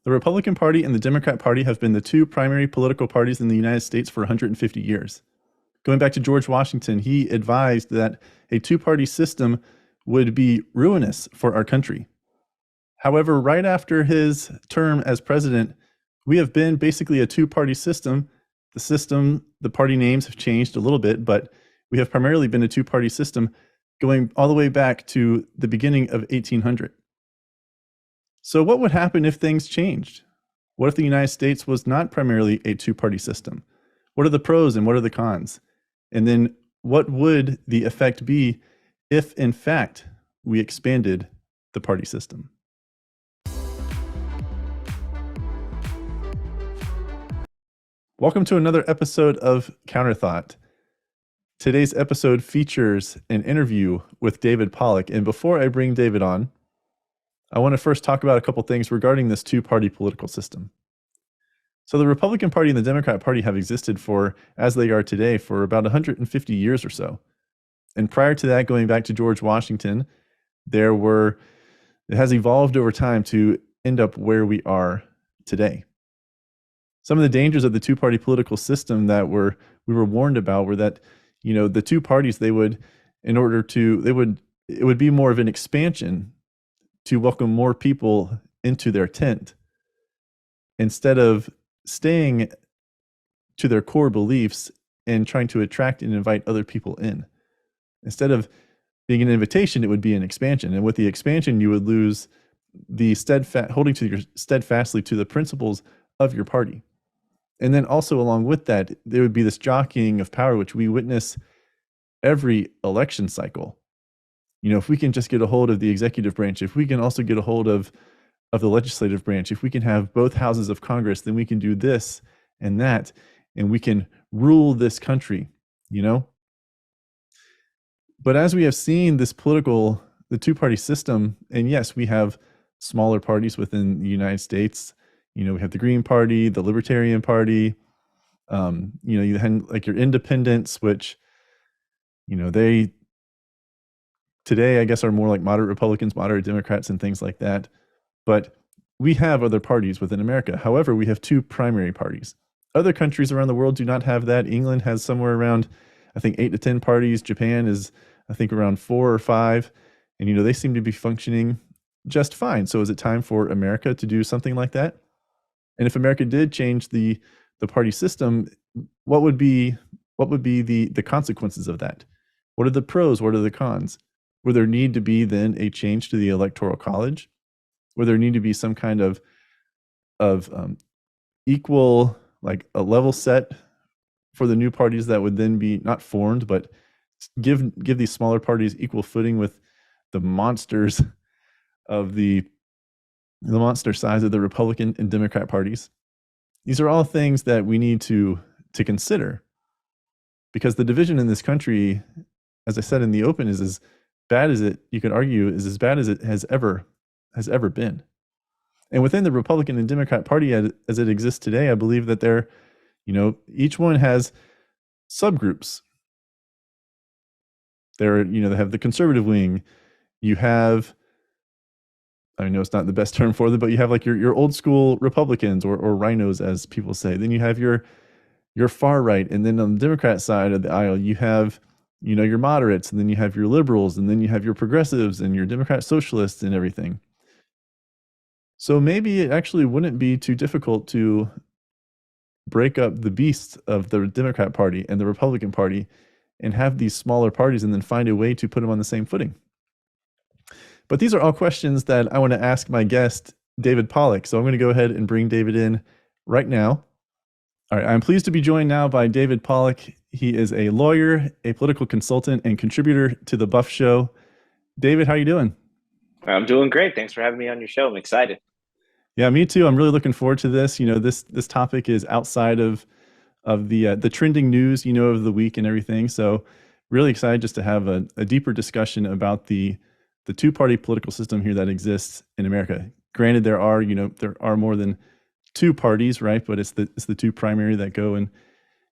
The Republican Party and the Democrat Party have been the two primary political parties in the United States for 150 years. Going back to George Washington, he advised that a two-party system would be ruinous for our country. However, right after his term as president, we have been basically a two-party system. The party names have changed a little bit, but we have primarily been a two-party system going all the way back to the beginning of 1800. So what would happen if things changed? What if the United States was not primarily a two-party system? What are the pros and what are the cons? And then what would the effect be if, in fact, we expanded the party system? Welcome to another episode of Counterthought. Today's episode features an interview with David Pollack. And before I bring David on, I want to first talk about a couple things regarding this two-party political system. So the Republican Party and the Democrat Party have existed for, as they are today, for about 150 years or so. And prior to that, going back to George Washington, it has evolved over time to end up where we are today. Some of the dangers of the two-party political system that we were warned about were that, the two parties, it would be more of an expansion to welcome more people into their tent instead of staying to their core beliefs and trying to attract and invite other people in. Instead of being an invitation, it would be an expansion. And with the expansion, you would lose the steadfastly to the principles of your party. And then also along with that, there would be this jockeying of power, which we witness every election cycle. If we can just get a hold of the executive branch, if we can also get a hold of the legislative branch, if we can have both houses of Congress, then we can do this and that, and we can rule this country, But as we have seen the two-party system, and yes, we have smaller parties within the United States. We have the Green Party, the Libertarian Party, you had like your independents, which, they today, I guess, are more like moderate Republicans, moderate Democrats, and things like that. But we have other parties within America. However, we have two primary parties. Other countries around the world do not have that. England has somewhere around, I think, 8 to 10 parties. Japan is, I think, around 4 or 5. And, they seem to be functioning just fine. So is it time for America to do something like that? And if America did change the party system, what would be the consequences of that? What are the pros? What are the cons? Would there need to be then a change to the Electoral College? Would there need to be some kind of equal, like a level set for the new parties that would then be not formed, but give these smaller parties equal footing with the monsters of the monster size of the Republican and Democrat parties? These are all things that we need to consider, because the division in this country, as I said in the open, is as bad as you could argue, is as bad as it has ever been. And within the Republican and Democrat Party as it exists today, I believe that each one has subgroups. They have the conservative wing. You have, I know it's not the best term for them, but you have like your old school Republicans or rhinos, as people say. Then you have your far right. And then on the Democrat side of the aisle, you have your moderates, and then you have your liberals, and then you have your progressives and your Democrat socialists and everything. So maybe it actually wouldn't be too difficult to break up the beasts of the Democrat Party and the Republican Party and have these smaller parties and then find a way to put them on the same footing. But these are all questions that I want to ask my guest, David Pollack. So I'm going to go ahead and bring David in right now. All right, I'm pleased to be joined now by David Pollack. He is a lawyer, a political consultant, and contributor to The Buff Show. David, how are you doing? I'm doing great. Thanks for having me on your show. I'm excited. Yeah, me too. I'm really looking forward to this. This topic is outside of the trending news, of the week and everything. So really excited just to have a deeper discussion about the two-party political system here that exists in America. Granted, there are more than two parties, right? But it's the two primary that go and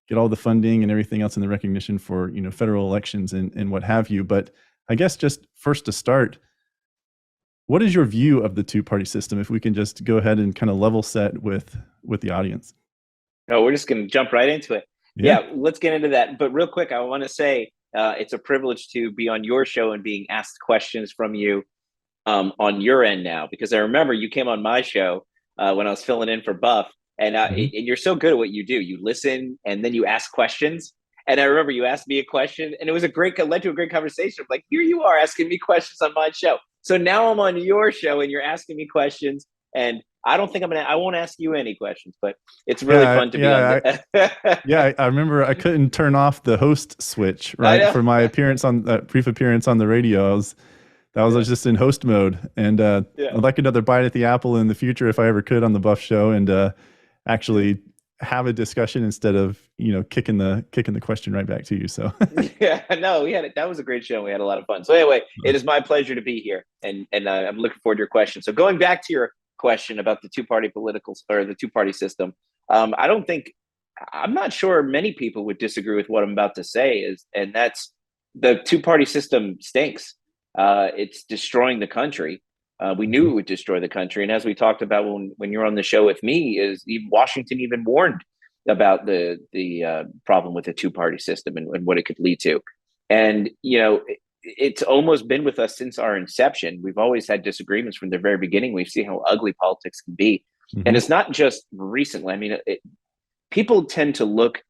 get all the funding and everything else and the recognition for, federal elections and what have you. But I guess just first to start, What is your view of the two-party system? If we can just go ahead and kind of level set with the audience. No, we're just going to jump right into it. Yeah, let's get into that. But real quick, I want to say it's a privilege to be on your show and being asked questions from you on your end now, because I remember you came on my show when I was filling in for Buff, and you're so good at what you do. You listen and then you ask questions. And I remember you asked me a question, and it was led to a great conversation. Like, here you are asking me questions on my show. So now I'm on your show, and you're asking me questions, and I don't think I won't ask you any questions, but it's really fun to be on. I remember I couldn't turn off the host switch, right? For my appearance on that brief appearance on the radio. I was just in host mode, and I'd like another bite at the apple in the future if I ever could on the Buff Show, and actually have a discussion instead of kicking the question right back to you. So that was a great show. We had a lot of fun. So anyway, it is my pleasure to be here, and I'm looking forward to your question. So going back to your question about the two-party the two-party system, I'm not sure many people would disagree with what I'm about to say, and that's the two-party system stinks. It's destroying the country. We knew it would destroy the country, and as we talked about when you're on the show with me, is Washington even warned about the problem with the two-party system and what it could lead to. And it's almost been with us since our inception. We've always had disagreements from the very beginning. We've seen how ugly politics can be, and it's not just recently. I mean, people tend to look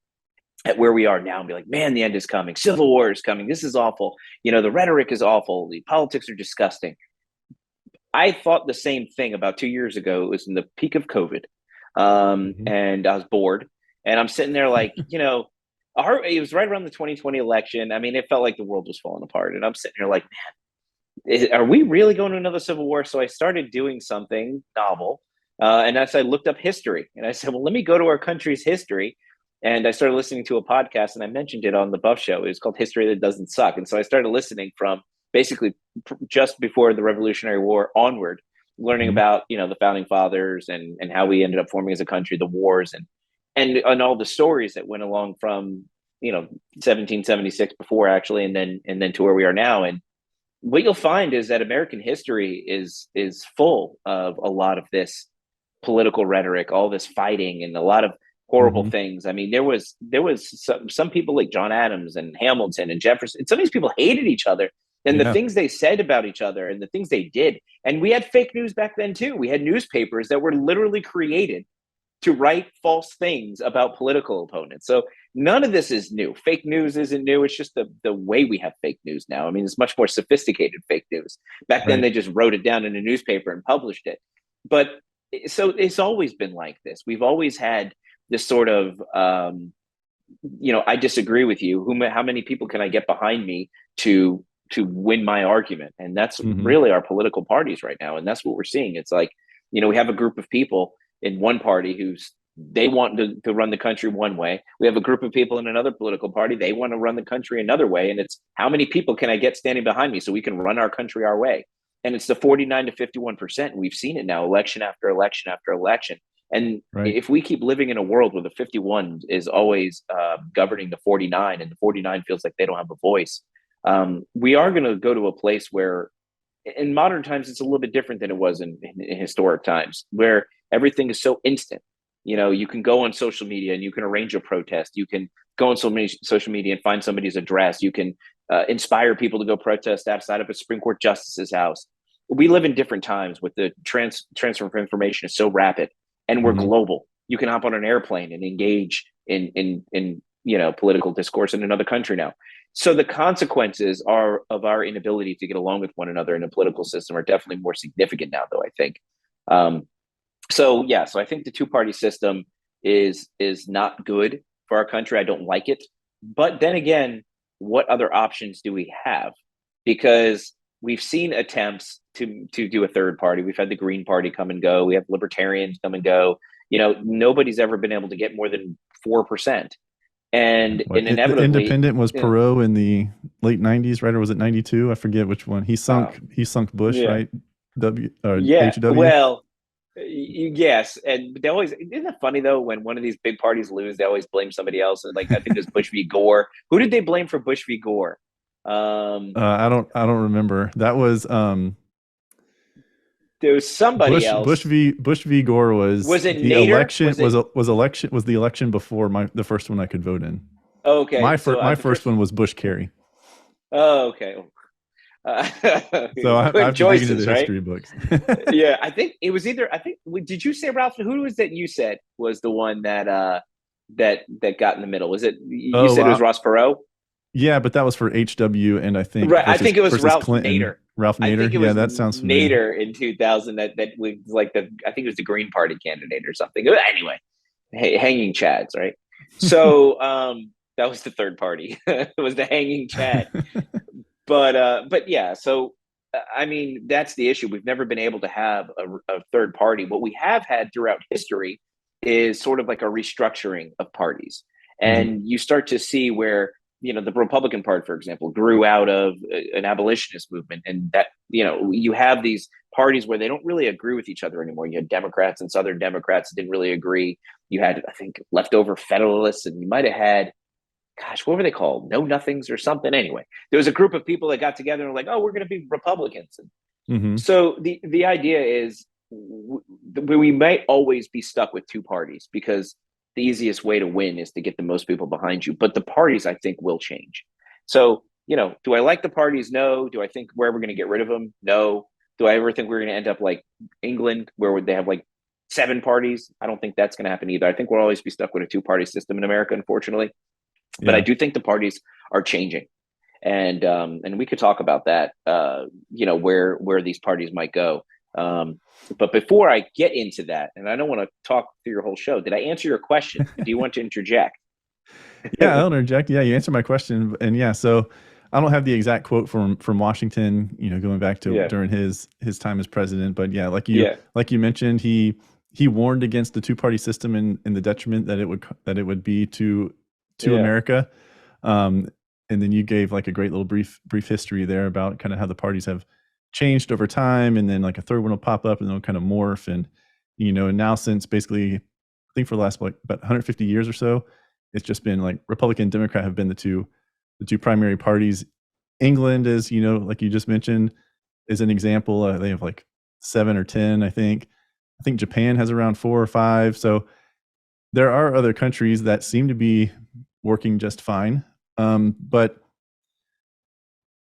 at where we are now and be like, man, the end is coming. Civil war is coming. This is awful. The rhetoric is awful. The politics are disgusting. I thought the same thing about 2 years ago. It was in the peak of COVID. And I was bored. And I'm sitting there like, it was right around the 2020 election. I mean, it felt like the world was falling apart. And I'm sitting here like, man, are we really going to another civil war? So I started doing something novel. And as I looked up history, and I said, well, let me go to our country's history. And I started listening to a podcast, and I mentioned it on the Buff Show. It was called History That Doesn't Suck. And so I started listening from basically just before the Revolutionary War onward, learning about, the founding fathers and how we ended up forming as a country, the wars and all the stories that went along from, 1776 before actually, and then to where we are now. And what you'll find is that American history is full of a lot of this political rhetoric, all this fighting, and a lot of horrible things. I mean, there was some people like John Adams and Hamilton and Jefferson, and some of these people hated each other. And the things they said about each other and the things they did. And we had fake news back then, too. We had newspapers that were literally created to write false things about political opponents. So none of this is new. Fake news isn't new. It's just the way we have fake news now. I mean, it's much more sophisticated fake news. Back then, they just wrote it down in a newspaper and published it. But so it's always been like this. We've always had this sort of, I disagree with you. How many people can I get behind me to win my argument? And that's really our political parties right now. And that's what we're seeing. It's like, we have a group of people in one party they want to run the country one way. We have a group of people in another political party. They want to run the country another way. And it's how many people can I get standing behind me so we can run our country our way? And it's the 49 to 51%. We've seen it now, election after election after election. And if we keep living in a world where the 51 is always governing the 49, and the 49 feels like they don't have a voice, we are going to go to a place where in modern times, it's a little bit different than it was in historic times, where everything is so instant. You can go on social media and you can arrange a protest. You can go on social media and find somebody's address. You can inspire people to go protest outside of a Supreme Court justice's house. We live in different times with the transfer of information is so rapid, and we're global. You can hop on an airplane and engage in political discourse in another country now. So the consequences of our inability to get along with one another in a political system are definitely more significant now, though, I think. So I think the two-party system is not good for our country. I don't like it. But then again, what other options do we have? Because we've seen attempts to do a third party. We've had the Green Party come and go. We have libertarians come and go. Nobody's ever been able to get more than 4%. And inevitably, independent was Perot in the late 90s, right? Or was it 92? I forget which one. He sunk Bush, right? HW. Well, yes. And they always, isn't it funny though, when one of these big parties lose, they always blame somebody else. And like, I think it was Bush v. Gore. Who did they blame for Bush v. Gore? I don't remember. That was there was somebody else. Bush v Gore was it the Nader? election was the election before the first one I could vote in. Okay, my first one was Bush Kerry. Oh, okay. So I have to dig into the history books. Yeah, I think it was either. Did you say Ralph? Who was that? You said was the one that got in the middle. Was it? You said it was Ross Perot. Yeah, but that was for HW, and I think right. I think it was Ralph Clinton. Nader. Ralph Nader. Yeah, that sounds familiar. Nader in 2000. That was like I think it was the Green Party candidate or something. Anyway, hanging chads, right? So that was the third party. It was the hanging chad. But yeah. So I mean, that's the issue. We've never been able to have a third party. What we have had throughout history is sort of like a restructuring of parties, and you start to see where, you know, the Republican Party, for example, grew out of an abolitionist movement. And that, you know, you have these parties where they don't really agree with each other anymore. You had Democrats and Southern Democrats didn't really agree. You had, I think, leftover Federalists, and you might have had, gosh, what were they called? Know Nothings or something. Anyway, there was a group of people that got together and were like, oh, we're going to be Republicans. And so the idea is we might always be stuck with two parties, because the easiest way to win is to get the most people behind you. But the parties, I think, will change. So, you know, do I like the parties? No. Do I think we're ever going to get rid of them? No. Do I ever think we're going to end up like England, where they have like 7 parties? I don't think that's going to happen either. I think we'll always be stuck with a 2-party system in America, unfortunately. Yeah. But I do think the parties are changing. And we could talk about that, you know, where these parties might go. But before I get into that, and I don't want to talk through your whole show, did I answer your question? Do you want to interject? Yeah, I'll interject. Yeah, you answered my question. And yeah, so I don't have the exact quote from Washington, you know, going back to during his time as president. But yeah, like you mentioned, he warned against the 2-party system and the detriment that it would be to America. And then you gave like a great little brief history there about kind of how the parties have changed over time, and then like a third one will pop up and they'll kind of morph. And, you know, and now since basically, I think for the last like about 150 years or so, it's just been like Republican and Democrat have been the two primary parties. England is, you know, like you just mentioned, is an example. They have like 7 or 10, I think. I think Japan has around 4 or 5. So there are other countries that seem to be working just fine. But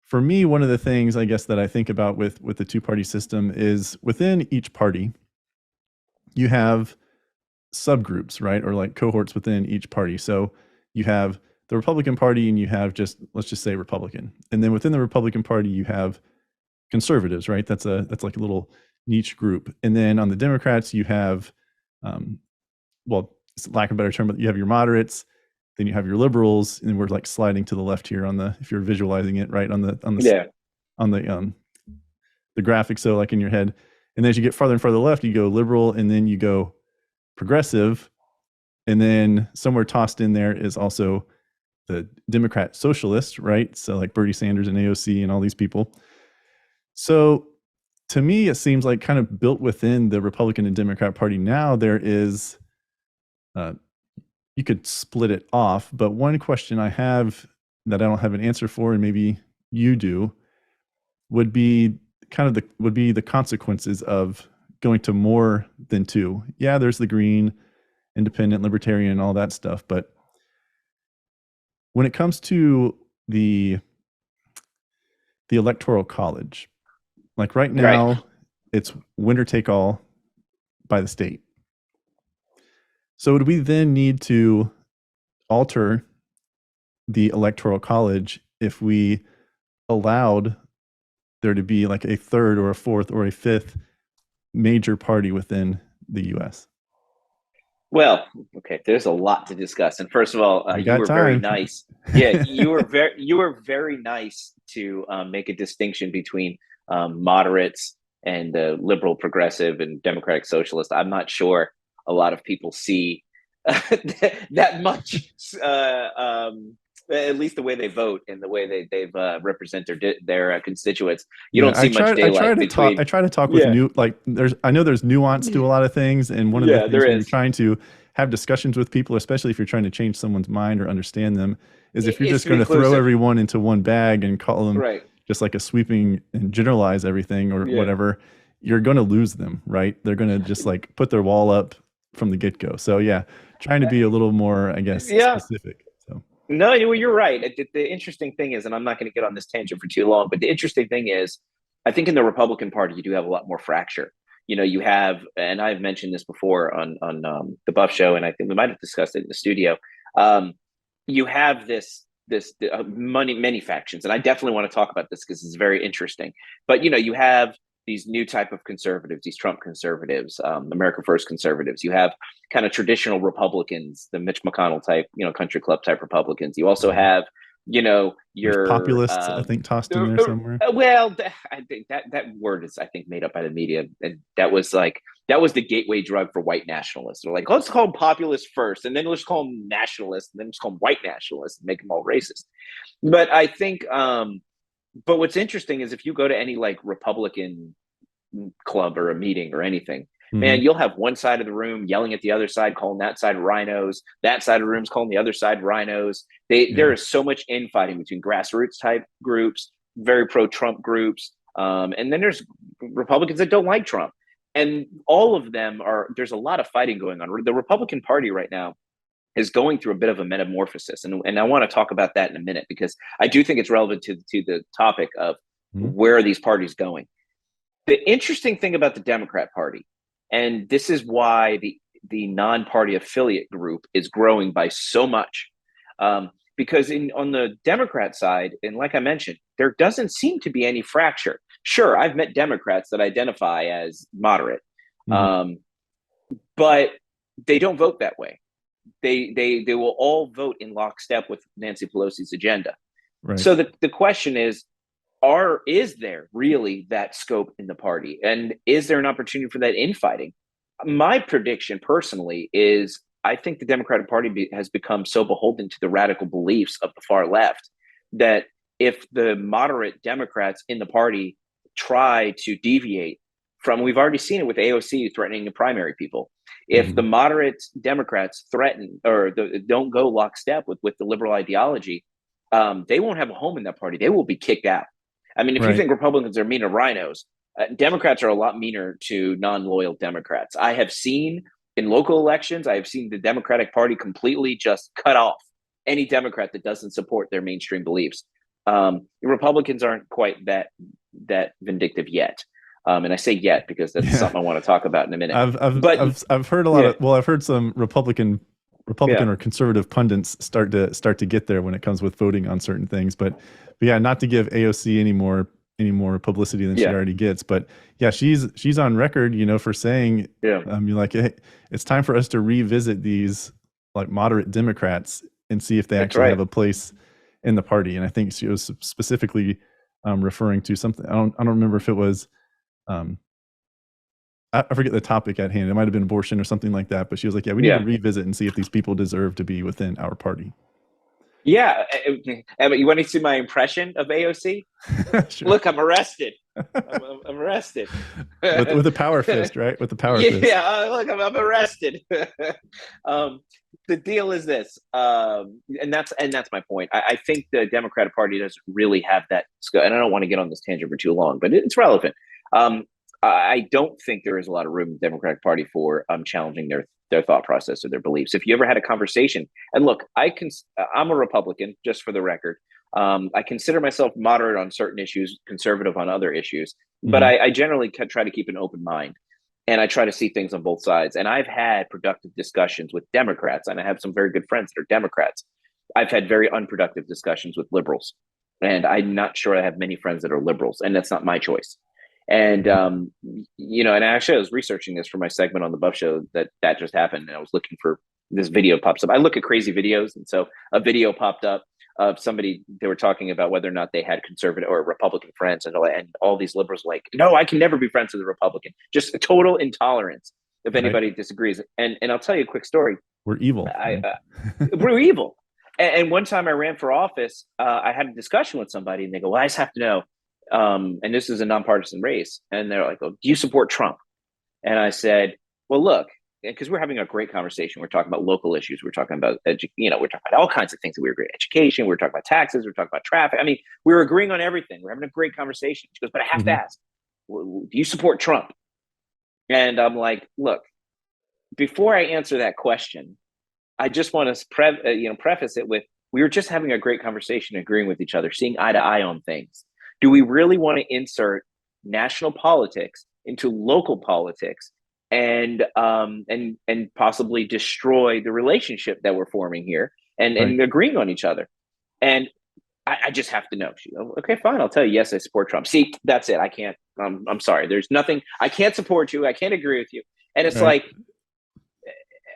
for me, one of the things I guess that I think about with the 2-party system is within each party, you have subgroups, right? Or like cohorts within each party. So you have the Republican Party and you have let's just say Republican. And then within the Republican Party, you have conservatives, right? That's like a little niche group. And then on the Democrats, you have, well, lack of a better term, but you have your moderates, then you have your liberals, and we're like sliding to the left here if you're visualizing it, right, on the graphic. So like in your head, and then as you get farther and farther left, you go liberal, and then you go progressive, and then somewhere tossed in there is also the Democrat socialist, right? So like Bernie Sanders and AOC and all these people. So to me, it seems like kind of built within the Republican and Democrat Party now, there is, you could split it off, but one question I have that I don't have an answer for, and maybe you do, would be the consequences of going to more than 2. Yeah, there's the green, independent, libertarian, and all that stuff, but when it comes to the Electoral College, like right now, it's winner take all by the state. So would we then need to alter the Electoral College if we allowed there to be like a third or a fourth or a fifth major party within the U.S.? Well, okay, there's a lot to discuss. And first of all, you were very nice. Yeah, you were very nice to make a distinction between moderates and liberal, progressive, and democratic socialist. I'm not sure a lot of people see that much, at least the way they vote and the way they've represent their constituents. You don't see much daylight between. I try to talk with I know there's nuance to a lot of things, and one of the things when you're trying to have discussions with people, especially if you're trying to change someone's mind or understand them, is if you're just going to throw everyone into one bag and call them just like a sweeping and generalize everything or whatever, you're going to lose them, right? They're going to just like put their wall up from the get-go. So yeah, trying to be a little more, I guess, Yeah. specific. So No, you're right. The interesting thing is, and I'm not going to get on this tangent for too long, but the interesting thing is, I think in the Republican Party, you do have a lot more fracture. You have, and I've mentioned this before on the Buff Show, and I think we might have discussed it in the studio. Um, you have this many factions, and I definitely want to talk about this because it's very interesting. But you have these new type of conservatives, these Trump conservatives, America First conservatives. You have kind of traditional Republicans, the Mitch McConnell type, country club type Republicans. You also have, there's your populists, I think, tossed in there somewhere. well, I think that word is, I think, made up by the media, and that was the gateway drug for white nationalists. They're like, let's call them populists first, and then let's call them nationalists, and then let's call them white nationalists and make them all racist. But I think, but what's interesting is if you go to any like Republican club or a meeting or anything, man, you'll have one side of the room yelling at the other side, calling that side rhinos. That side of the room's calling the other side rhinos. There is so much infighting between grassroots type groups, very pro-Trump groups, and then there's Republicans that don't like Trump. And all of them there's a lot of fighting going on. The Republican Party right now is going through a bit of a metamorphosis. And I want to talk about that in a minute, because I do think it's relevant to the topic of where are these parties going. The interesting thing about the Democrat Party, and this is why the non-party affiliate group is growing by so much, because on the Democrat side, and like I mentioned, there doesn't seem to be any fracture. Sure, I've met Democrats that identify as moderate, but they don't vote that way. They will all vote in lockstep with Nancy Pelosi's agenda. Right. So the question is there really that scope in the party? And is there an opportunity for that infighting? My prediction personally is I think the Democratic Party has become so beholden to the radical beliefs of the far left that if the moderate Democrats in the party try to deviate from, we've already seen it with AOC threatening to primary people. If the moderate Democrats threaten or don't go lockstep with the liberal ideology, they won't have a home in that party. They will be kicked out. I mean, if you think Republicans are mean to rhinos, Democrats are a lot meaner to non-loyal Democrats. I have seen in local elections, I have seen the Democratic Party completely just cut off any Democrat that doesn't support their mainstream beliefs. Republicans aren't quite that vindictive yet. And I say yet because that's something I want to talk about in a minute. I've heard a lot of, I've heard some Republican or conservative pundits start to get there when it comes with voting on certain things. But yeah, not to give AOC any more publicity than she already gets. But yeah, she's on record, for saying, you're like, hey, it's time for us to revisit these like moderate Democrats and see if they actually have a place in the party. And I think she was specifically referring to something. I don't remember if it was. I forget the topic at hand. It might have been abortion or something like that. But she was like, yeah, we need to revisit and see if these people deserve to be within our party. Yeah. You want to see my impression of AOC? Sure. Look, I'm arrested. I'm arrested. with a power fist, right? With the power fist. Yeah, look, I'm arrested. The deal is this, and that's my point. I think the Democratic Party doesn't really have that skill, and I don't want to get on this tangent for too long, but it's relevant. I don't think there is a lot of room in the Democratic Party for challenging their thought process or their beliefs. If you ever had a conversation, and look, I'm a Republican, just for the record. I consider myself moderate on certain issues, conservative on other issues, but I generally try to keep an open mind, and I try to see things on both sides. And I've had productive discussions with Democrats, and I have some very good friends that are Democrats. I've had very unproductive discussions with liberals, and I'm not sure I have many friends that are liberals, and that's not my choice. And, and actually I was researching this for my segment on the Buff Show that just happened. And I was looking for this video pops up. I look at crazy videos. And so a video popped up of somebody, they were talking about whether or not they had conservative or Republican friends. And all these liberals were like, no, I can never be friends with a Republican. Just a total intolerance if anybody disagrees. And I'll tell you a quick story. We're evil. We're evil. And one time I ran for office, I had a discussion with somebody and they go, well, I just have to know. And this is a nonpartisan race. And they're like, oh, do you support Trump? And I said, well, look, because we're having a great conversation. We're talking about local issues. We're talking about, we're talking about all kinds of things that we agree. Education. We're talking about taxes. We're talking about traffic. I mean, we're agreeing on everything. We're having a great conversation. She goes, but I have to ask, do you support Trump? And I'm like, look, before I answer that question, I just want to preface it with, we were just having a great conversation, agreeing with each other, seeing eye to eye on things. Do we really want to insert national politics into local politics and possibly destroy the relationship that we're forming here and agreeing on each other? And I just have to know. Okay, fine. I'll tell you. Yes, I support Trump. See, that's it. I can't. I'm sorry. There's nothing. I can't support you. I can't agree with you. And it's like,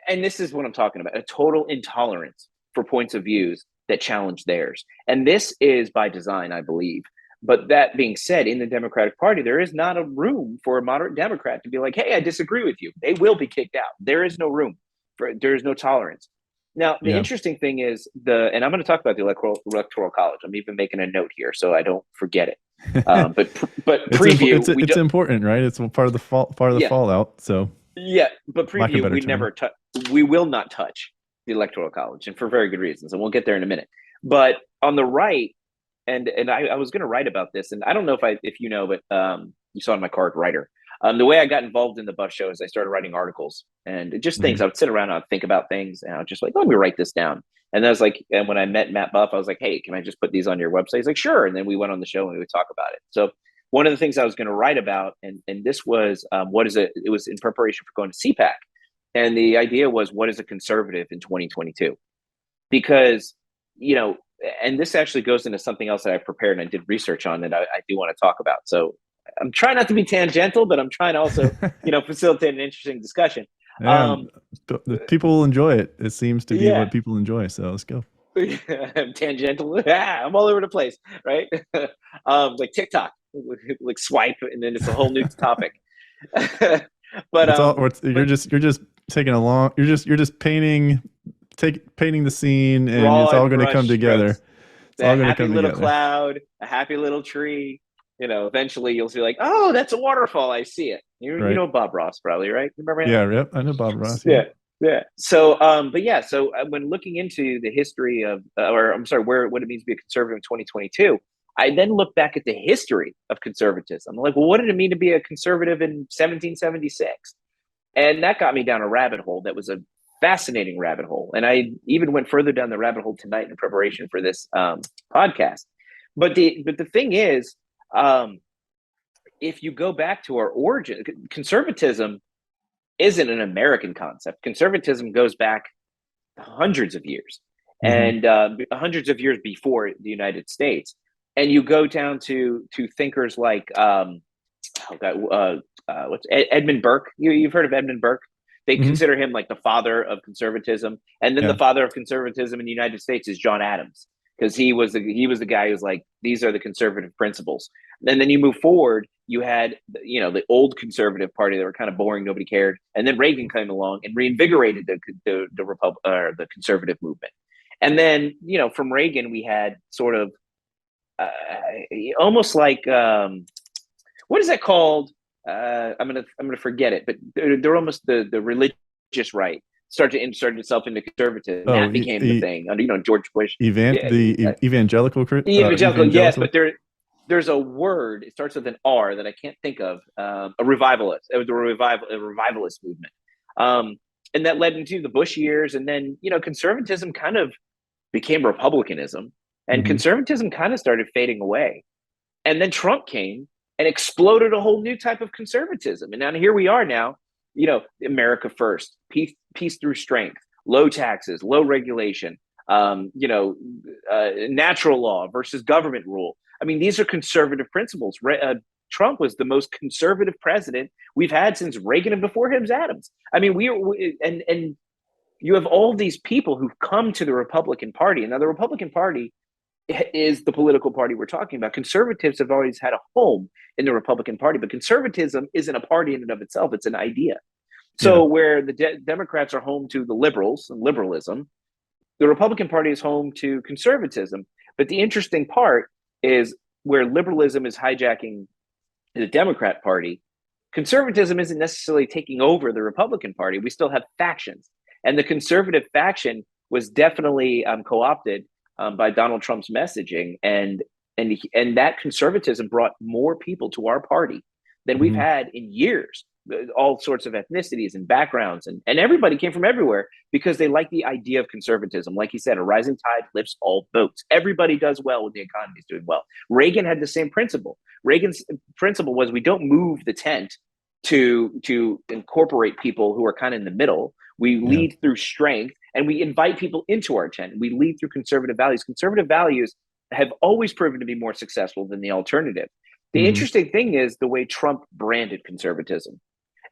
and this is what I'm talking about: a total intolerance for points of views that challenge theirs. And this is by design, I believe. But that being said, in the Democratic Party, there is not a room for a moderate Democrat to be like, hey, I disagree with you. They will be kicked out. There is no room there is no tolerance. Now, the interesting thing is and I'm going to talk about the electoral college. I'm even making a note here so I don't forget it. But preview, it's important, right? It's part of the fallout. So but preview, we will not touch the electoral college, and for very good reasons, and we'll get there in a minute. But on the right, and I was going to write about this, and I don't know if you know, but you saw in my card, writer. The way I got involved in the Buff Show is I started writing articles and just things. I would sit around and I'd think about things, and I was just like, let me write this down. And I was like, and when I met Matt Buff, I was like, hey, can I just put these on your website? He's like, sure. And then we went on the show and we would talk about it. So one of the things I was going to write about, and this was it was in preparation for going to CPAC. And the idea was, what is a conservative in 2022? Because, and this actually goes into something else that I prepared and I did research on that I do want to talk about. So I'm trying not to be tangential, but I'm trying to also, facilitate an interesting discussion. The people will enjoy it. It seems to be what people enjoy. So let's go. I'm tangential. I'm all over the place, right? Like TikTok, like swipe, and then it's a whole new topic. But you're just taking a long. You're just painting the scene, and it's all going to come together. It's all going to come together. A happy little cloud, a happy little tree. Eventually you'll see like, oh, that's a waterfall. I see it. You know Bob Ross probably, right? Remember him? Yeah, yep. I know Bob Ross. Yeah. So, so when looking into the history of, what it means to be a conservative in 2022, I then look back at the history of conservatism. I'm like, well, what did it mean to be a conservative in 1776? And that got me down a rabbit hole that was a fascinating rabbit hole. And I even went further down the rabbit hole tonight in preparation for this podcast. But the thing is, if you go back to our origin, conservatism isn't an American concept. Conservatism goes back hundreds of years, and hundreds of years before the United States. And you go down to thinkers like Edmund Burke. You've heard of Edmund Burke? They consider him like the father of conservatism, and then the father of conservatism in the United States is John Adams, because he was the guy who's like, these are the conservative principles. And then you move forward, you had the old conservative party that were kind of boring, nobody cared, and then Reagan came along and reinvigorated the conservative movement. And then from Reagan we had sort of almost like what is that called? I'm gonna forget it, but they're almost the religious right started to insert itself into conservatism. That became the thing under George Bush. The evangelical. Yes, but there's a word. It starts with an R that I can't think of. A revivalist. It was a revivalist movement, and that led into the Bush years, and then conservatism kind of became republicanism, and conservatism kind of started fading away, and then Trump came and exploded a whole new type of conservatism, and now here we are now. America first, peace through strength, low taxes, low regulation, natural law versus government rule. I mean, these are conservative principles. Trump was the most conservative president we've had since Reagan, and before him was Adams. I mean, and you have all these people who've come to the Republican Party. And now the Republican Party is the political party we're talking about. Conservatives have always had a home in the Republican Party, but conservatism isn't a party in and of itself. It's an idea. So where the Democrats are home to the liberals and liberalism, the Republican Party is home to conservatism. But the interesting part is where liberalism is hijacking the Democrat Party, conservatism isn't necessarily taking over the Republican Party. We still have factions. And the conservative faction was definitely co-opted by Donald Trump's messaging. And that conservatism brought more people to our party than we've had in years. All sorts of ethnicities and backgrounds, and everybody came from everywhere because they like the idea of conservatism. Like you said, a rising tide lifts all boats. Everybody does well when the economy is doing well. Reagan had the same principle. Reagan's principle was we don't move the tent to incorporate people who are kind of in the middle. We lead through strength, and we invite people into our tent. We lead through conservative values. Conservative values have always proven to be more successful than the alternative. The interesting thing is the way Trump branded conservatism.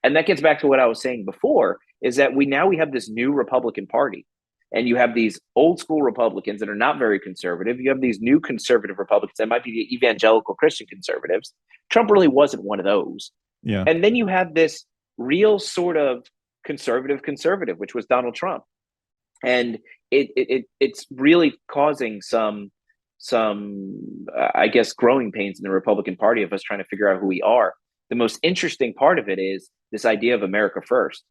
And that gets back to what I was saying before, is that we have this new Republican Party. And you have these old school Republicans that are not very conservative. You have these new conservative Republicans that might be the evangelical Christian conservatives. Trump really wasn't one of those. Yeah. And then you have this real sort of conservative, which was Donald Trump. And it's really causing some I guess, growing pains in the Republican Party of us trying to figure out who we are. The most interesting part of it is this idea of America first.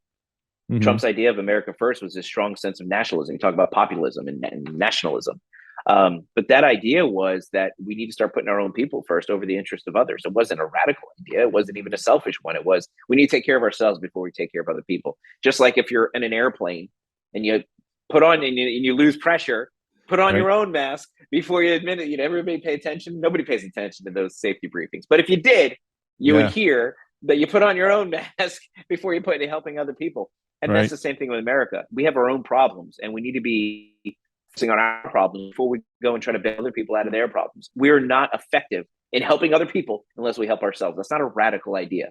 Trump's idea of America first was this strong sense of nationalism. You talk about populism and nationalism. But that idea was that we need to start putting our own people first over the interest of others. It wasn't a radical idea. It wasn't even a selfish one. It was, we need to take care of ourselves before we take care of other people. Just like if you're in an airplane and you put on and you lose pressure, put on your own mask before you admit it. Everybody pay attention. Nobody pays attention to those safety briefings. But if you did, you would hear that you put on your own mask before you put into helping other people. And that's the same thing with America. We have our own problems, and we need to be focusing on our problems before we go and try to bail other people out of their problems. We're not effective in helping other people unless we help ourselves. That's not a radical idea.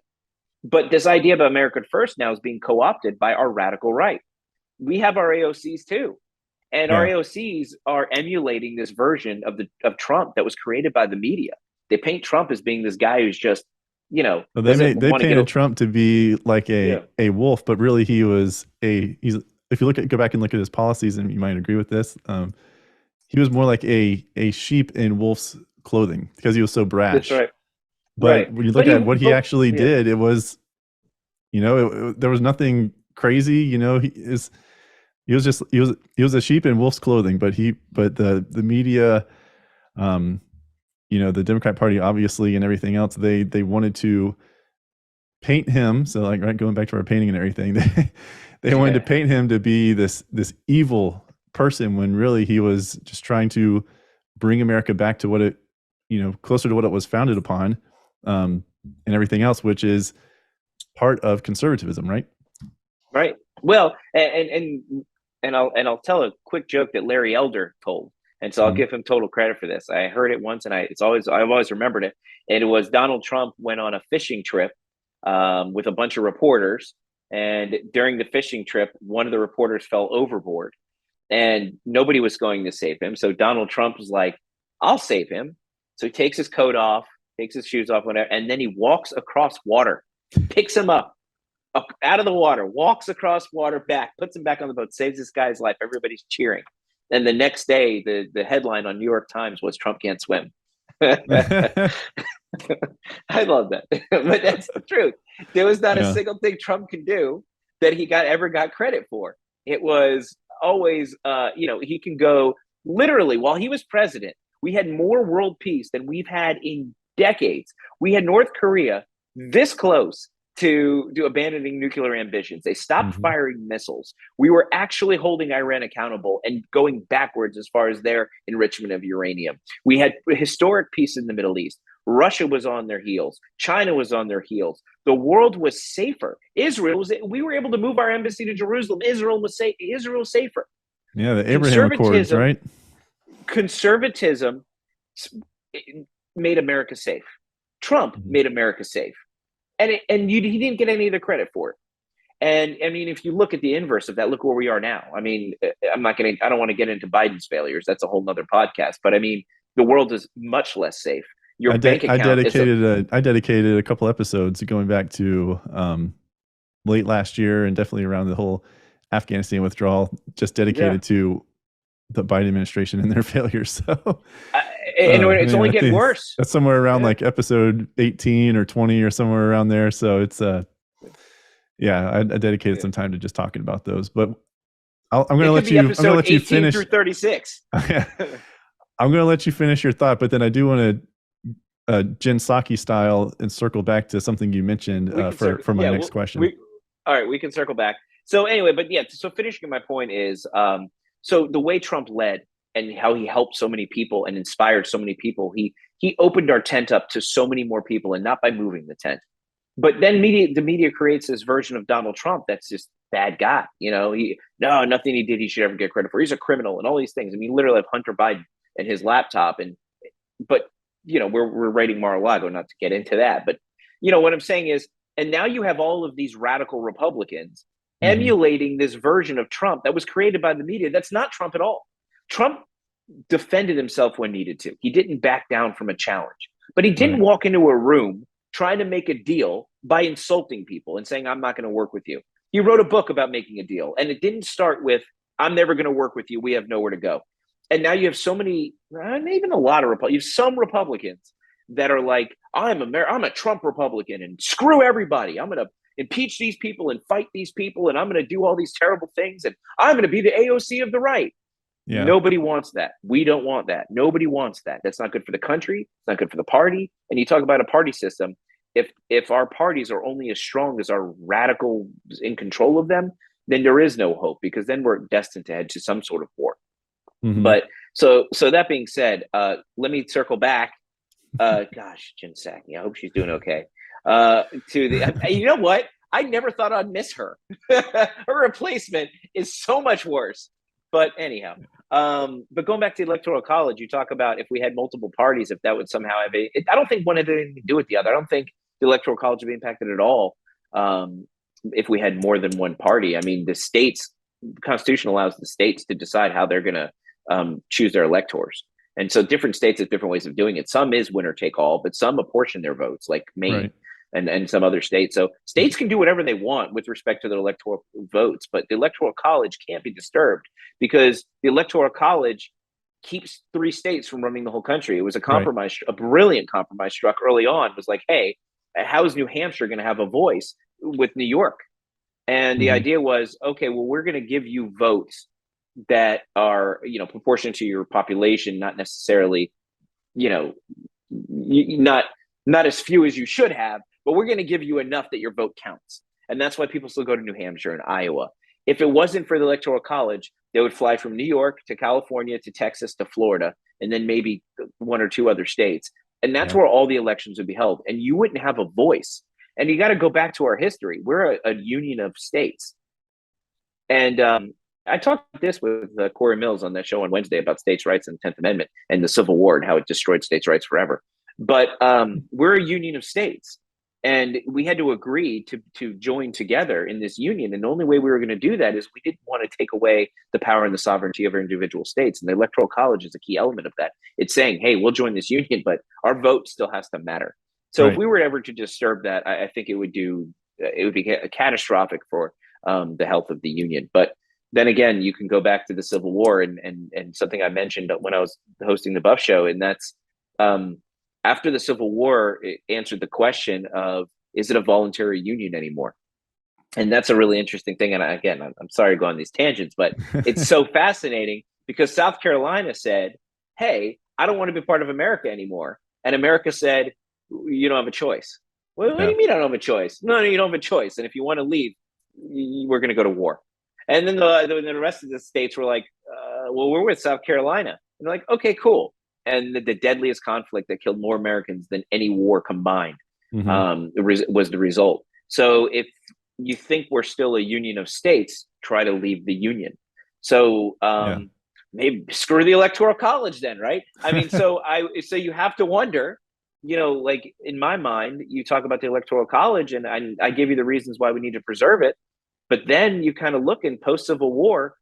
But this idea of America first now is being co-opted by our radical right. We have our AOCs too. And our AOCs are emulating this version of Trump that was created by the media. They paint Trump as being this guy who's just, they painted Trump to be like a wolf, but really he was if you go back and look at his policies, and you might agree with this, he was more like a sheep in wolf's clothing because he was so brash. That's right. But when you look at what he actually did, it was, there was nothing crazy. He was a sheep in wolf's clothing, but the media, the Democrat Party, obviously, and everything else, they wanted to paint him. So going back to our painting and everything, they wanted to paint him to be this evil person when really he was just trying to bring America back to what it, closer to what it was founded upon, and everything else, which is part of conservatism, right? Right. Well, and I'll tell a quick joke that Larry Elder told. And so I'll give him total credit for this. I heard it once, and I've always remembered it. And it was Donald Trump went on a fishing trip with a bunch of reporters. And during the fishing trip, one of the reporters fell overboard, and nobody was going to save him. So Donald Trump was like, "I'll save him." So he takes his coat off, takes his shoes off, whatever, and then he walks across water, picks him up out of the water, walks across water back, puts him back on the boat, saves this guy's life. Everybody's cheering. And the next day, the headline on New York Times was Trump can't swim. I love that. But that's the truth. There was not a single thing Trump can do that he ever got credit for. It was always, he can go literally while he was president. We had more world peace than we've had in decades. We had North Korea this close to abandoning nuclear ambitions. They stopped firing missiles. We were actually holding Iran accountable and going backwards as far as their enrichment of uranium. We had historic peace in the Middle East. Russia was on their heels. China was on their heels. The world was safer. We were able to move our embassy to Jerusalem. Israel was safer. Yeah, the Abraham Accords, right? Conservatism made America safe. Trump made America safe. And he didn't get any of the credit for it. And I mean, if you look at the inverse of that, look where we are now. I mean, I don't want to get into Biden's failures. That's a whole nother podcast. But I mean, the world is much less safe. I dedicated a couple episodes going back to late last year, and definitely around the whole Afghanistan withdrawal, just dedicated to the Biden administration and their failures. So, it's only getting worse. That's somewhere around like episode 18 or 20 or somewhere around there. So it's I dedicated some time to just talking about those. But I'm going to let you finish through 36. I'm going to let you finish your thought, but then I do want to Jen Psaki style and circle back to something you mentioned for my next question. All right, we can circle back. So anyway, but yeah, so finishing my point is, so the way Trump led and how he helped so many people and inspired so many people, he opened our tent up to so many more people, and not by moving the tent. But then the media creates this version of Donald Trump that's just bad guy. Nothing he did he should ever get credit for. He's a criminal and all these things. I mean, literally have Hunter Biden and his laptop, but we're writing Mar-a-Lago, not to get into that. But what I'm saying is, and now you have all of these radical Republicans emulating this version of Trump that was created by the media. That's not Trump at all. Trump defended himself when needed to. He didn't back down from a challenge, but he didn't walk into a room trying to make a deal by insulting people and saying, I'm not going to work with you. He wrote a book about making a deal, and it didn't start with, I'm never going to work with you. We have nowhere to go. And now you have so many, even a lot of Republicans, you have some Republicans that are like, I'm a Trump Republican and screw everybody. I'm going to impeach these people and fight these people, and I'm going to do all these terrible things, and I'm going to be the AOC of the right. Yeah. Nobody wants that. We don't want that. Nobody wants that. That's not good for the country. It's not good for the party. And you talk about a party system. If our parties are only as strong as our radicals in control of them, then there is no hope, because then we're destined to head to some sort of war. But so that being said, let me circle back. Gosh, Jen Psaki, I hope she's doing okay. You know what? I never thought I'd miss her. Her replacement is so much worse. But anyhow, but going back to the Electoral College, you talk about if we had multiple parties, if that would somehow have I don't think one had anything to do with the other. I don't think the Electoral College would be impacted at all if we had more than one party. I mean, the Constitution allows the states to decide how they're going to choose their electors. And so different states have different ways of doing it. Some is winner take all, but some apportion their votes, like Maine and some other states. So states can do whatever they want with respect to their electoral votes, but the Electoral College can't be disturbed, because the Electoral College keeps 3 states from running the whole country. It was a compromise, a brilliant compromise struck early on. It was like, hey, how is New Hampshire going to have a voice with New York? And the idea was, okay, well, we're going to give you votes that are, proportionate to your population, not necessarily, not as few as you should have, but we're going to give you enough that your vote counts. And that's why people still go to New Hampshire and Iowa. If it wasn't for the Electoral College, they would fly from New York to California to Texas to Florida, and then maybe 1 or 2 other states. And that's where all the elections would be held. And you wouldn't have a voice. And you got to go back to our history. We're a union of states. And I talked about this with Corey Mills on that show on Wednesday about states' rights and the 10th Amendment and the Civil War and how it destroyed states' rights forever. But we're a union of states. And we had to agree to join together in this union. And the only way we were going to do that is we didn't want to take away the power and the sovereignty of our individual states. And the Electoral College is a key element of that. It's saying, hey, we'll join this union, but our vote still has to matter. So if we were ever to disturb that, I think it would be catastrophic for the health of the union. But then again, you can go back to the Civil War and something I mentioned when I was hosting the Buff Show, and that's after the Civil War, it answered the question of, is it a voluntary union anymore? And that's a really interesting thing. And again, I'm sorry to go on these tangents, but it's so fascinating, because South Carolina said, hey, I don't want to be part of America anymore. And America said, you don't have a choice. What do you mean I don't have a choice? No, you don't have a choice. And if you want to leave, we're going to go to war. And then the rest of the states were like, well, we're with South Carolina. And they're like, okay, cool. And the deadliest conflict that killed more Americans than any war combined was the result. So if you think we're still a union of states, try to leave the union. So maybe screw the Electoral College then, right? I mean, so you have to wonder, like in my mind, you talk about the Electoral College, and I give you the reasons why we need to preserve it. But then you kind of look in post-Civil War,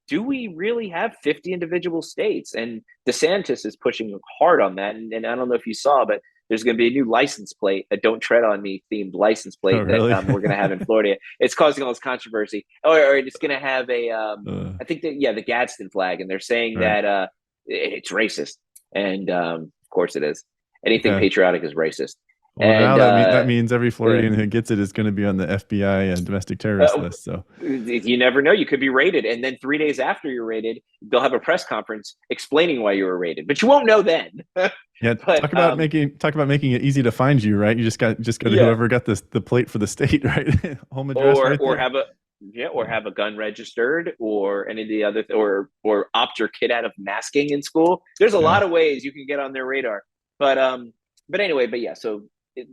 do we really have 50 individual states? And DeSantis is pushing hard on that. And I don't know if you saw, but there's going to be a new license plate, a "Don't Tread on Me" themed license plate that we're going to have in Florida. It's causing all this controversy. Or it's going to have I think that, the Gadsden flag. And they're saying that it's racist. And of course it is. Anything patriotic is racist. Well, now And that means every Floridian who gets it is going to be on the FBI and domestic terrorist list. So you never know. You could be raided, and then 3 days after you're raided, they'll have a press conference explaining why you were raided, but you won't know then. yeah, but, talk about making it easy to find you, right? You just go to whoever got the plate for the state, right? Home address, or have a gun registered, or any of the other, or opt your kid out of masking in school. There's a lot of ways you can get on their radar. But anyway, but yeah. So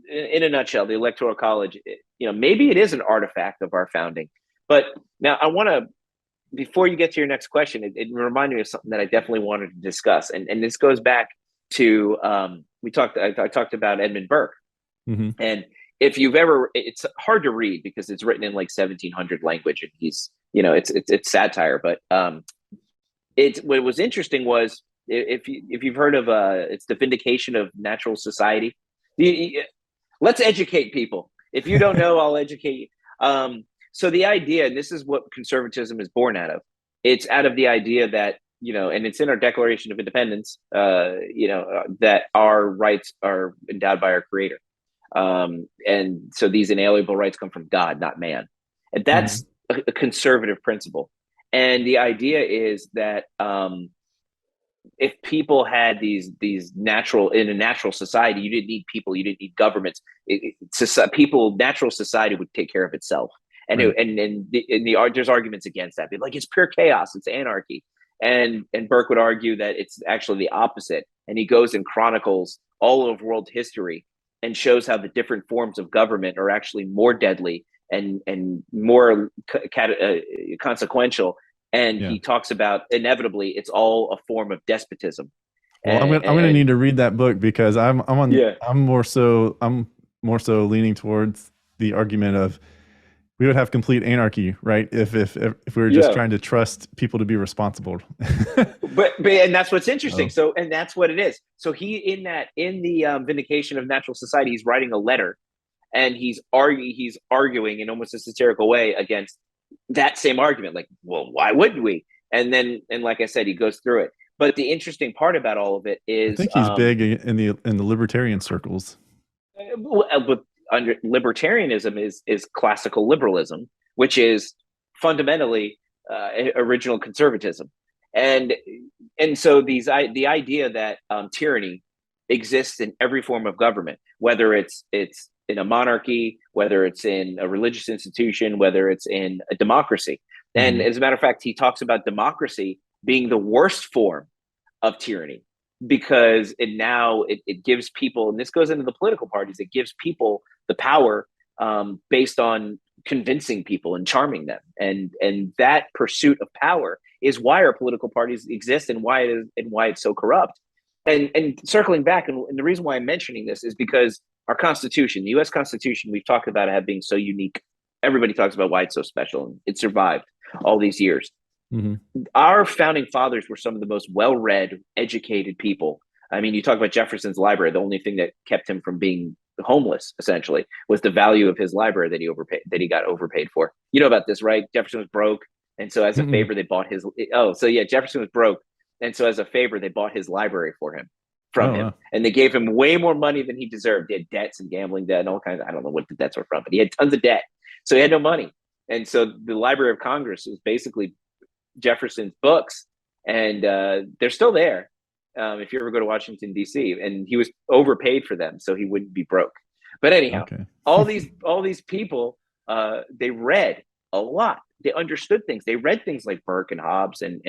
in a nutshell, the Electoral College, maybe it is an artifact of our founding. But now I want to, before you get to your next question, it reminded me of something that I definitely wanted to discuss, and this goes back to I talked about Edmund Burke, and if you've ever, it's hard to read because it's written in like 1700 language, and he's it's satire, but what was interesting was, if you've heard of it's the Vindication of Natural Society. Let's educate people. If you don't know, I'll educate you. So the idea, and this is what conservatism is born out of. It's out of the idea that, and it's in our Declaration of Independence, that our rights are endowed by our Creator. And so these inalienable rights come from God, not man. And that's a conservative principle. And the idea is that if people had these natural, in a natural society, you didn't need people, you didn't need governments. Natural society would take care of itself. And there's arguments against that. Like, it's pure chaos, it's anarchy. And Burke would argue that it's actually the opposite. And he goes and chronicles all of world history and shows how the different forms of government are actually more deadly and more consequential. And he talks about, inevitably, it's all a form of despotism. Well, I'm going to need to read that book, because I'm more so leaning towards the argument of, we would have complete anarchy, right? If we were just trying to trust people to be responsible. but and that's what's interesting. So, and that's what it is. So he, in the Vindication of Natural Society, he's writing a letter, and he's arguing in almost a satirical way against that same argument. Like, well, why wouldn't we? And like I said, he goes through it. But the interesting part about all of it is, I think he's big in the libertarian circles. But under libertarianism is classical liberalism, which is fundamentally original conservatism, and so the idea that tyranny exists in every form of government, whether it's in a monarchy, whether it's in a religious institution, whether it's in a democracy. And as a matter of fact, he talks about democracy being the worst form of tyranny, because it gives people, and this goes into the political parties, it gives people the power based on convincing people and charming them. And that pursuit of power is why our political parties exist, and why it's so corrupt. And circling back, and the reason why I'm mentioning this is because our Constitution, the U.S. Constitution, we've talked about it being so unique. Everybody talks about why it's so special, and it survived all these years. Our founding fathers were some of the most well-read, educated people. I mean, you talk about Jefferson's library. The only thing that kept him from being homeless, essentially, was the value of his library that he got overpaid for. You know about this, right? Jefferson was broke, and so as a favor, they bought his. Jefferson was broke, and so as a favor, they bought his library from him, and they gave him way more money than he deserved. He had debts and gambling debt and all kinds of, I don't know what the debts were from, but he had tons of debt, so he had no money. And so the Library of Congress was basically Jefferson's books, and they're still there. If you ever go to Washington, D.C., and he was overpaid for them, so he wouldn't be broke. But anyhow, all these people, they read a lot. They understood things. They read things like Burke and Hobbes, and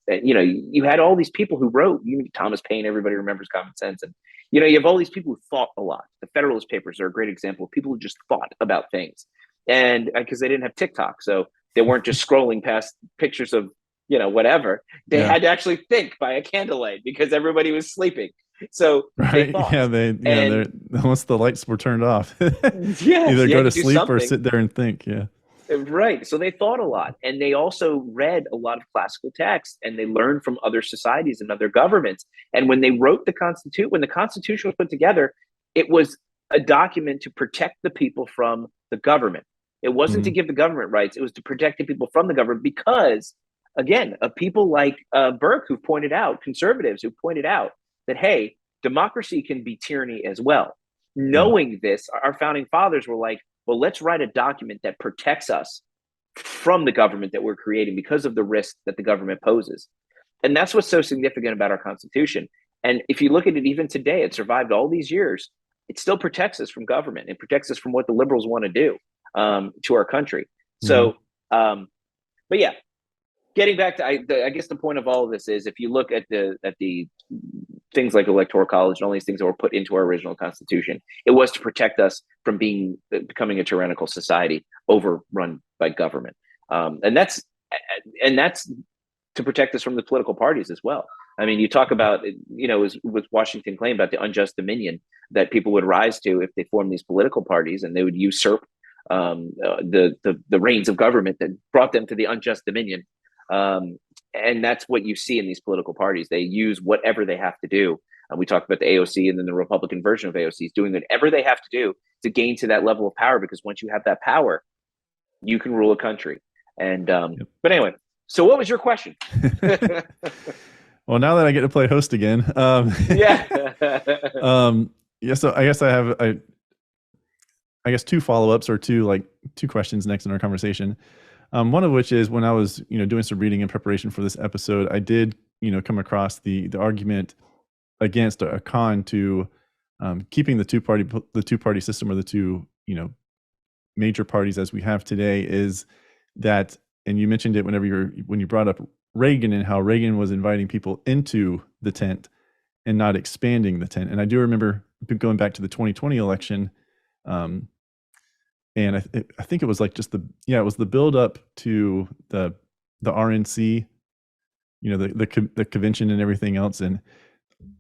you had all these people who wrote. Thomas Paine, everybody remembers Common Sense, and you have all these people who thought a lot. The Federalist Papers are a great example of people who just thought about things, and because they didn't have TikTok, so they weren't just scrolling past pictures of whatever. They had to actually think by a candlelight because everybody was sleeping. So they thought. Once the lights were turned off, either go to sleep or sit there and think. Right. So they thought a lot, and they also read a lot of classical texts, and they learned from other societies and other governments. And when they wrote when the Constitution was put together, it was a document to protect the people from the government. It wasn't to give the government rights. It was to protect the people from the government, because, again, of people like Burke, who pointed out, conservatives who pointed out that, hey, democracy can be tyranny as well. knowing this, our founding fathers were like, well, let's write a document that protects us from the government that we're creating because of the risk that the government poses. And that's what's so significant about our Constitution. And if you look at it even today, it survived all these years. It still protects us from government. It protects us from what the liberals want to do to our country. So, but yeah, getting back to, I guess the point of all of this is, if you look at the things like Electoral College and all these things that were put into our original Constitution, it was to protect us from becoming a tyrannical society overrun by government, and that's to protect us from the political parties as well. I mean, you talk about, with Washington claim about the unjust dominion that people would rise to if they formed these political parties, and they would usurp the reins of government that brought them to the unjust dominion. And that's what you see in these political parties. They use whatever they have to do. And we talked about the AOC, and then the Republican version of AOC is doing whatever they have to do to gain to that level of power, because once you have that power, you can rule a country. And but anyway, so what was your question? Well, now that I get to play host again, yeah. So I guess I have two follow-ups, or two questions next in our conversation. One of which is, when I was doing some reading in preparation for this episode, I did come across the argument against a con to keeping the two party system, or the two major parties as we have today, is that, and you mentioned it when you brought up Reagan, and how Reagan was inviting people into the tent and not expanding the tent. And I do remember going back to the 2020 election, and I think it was like it was the build up to the RNC, the convention and everything else, and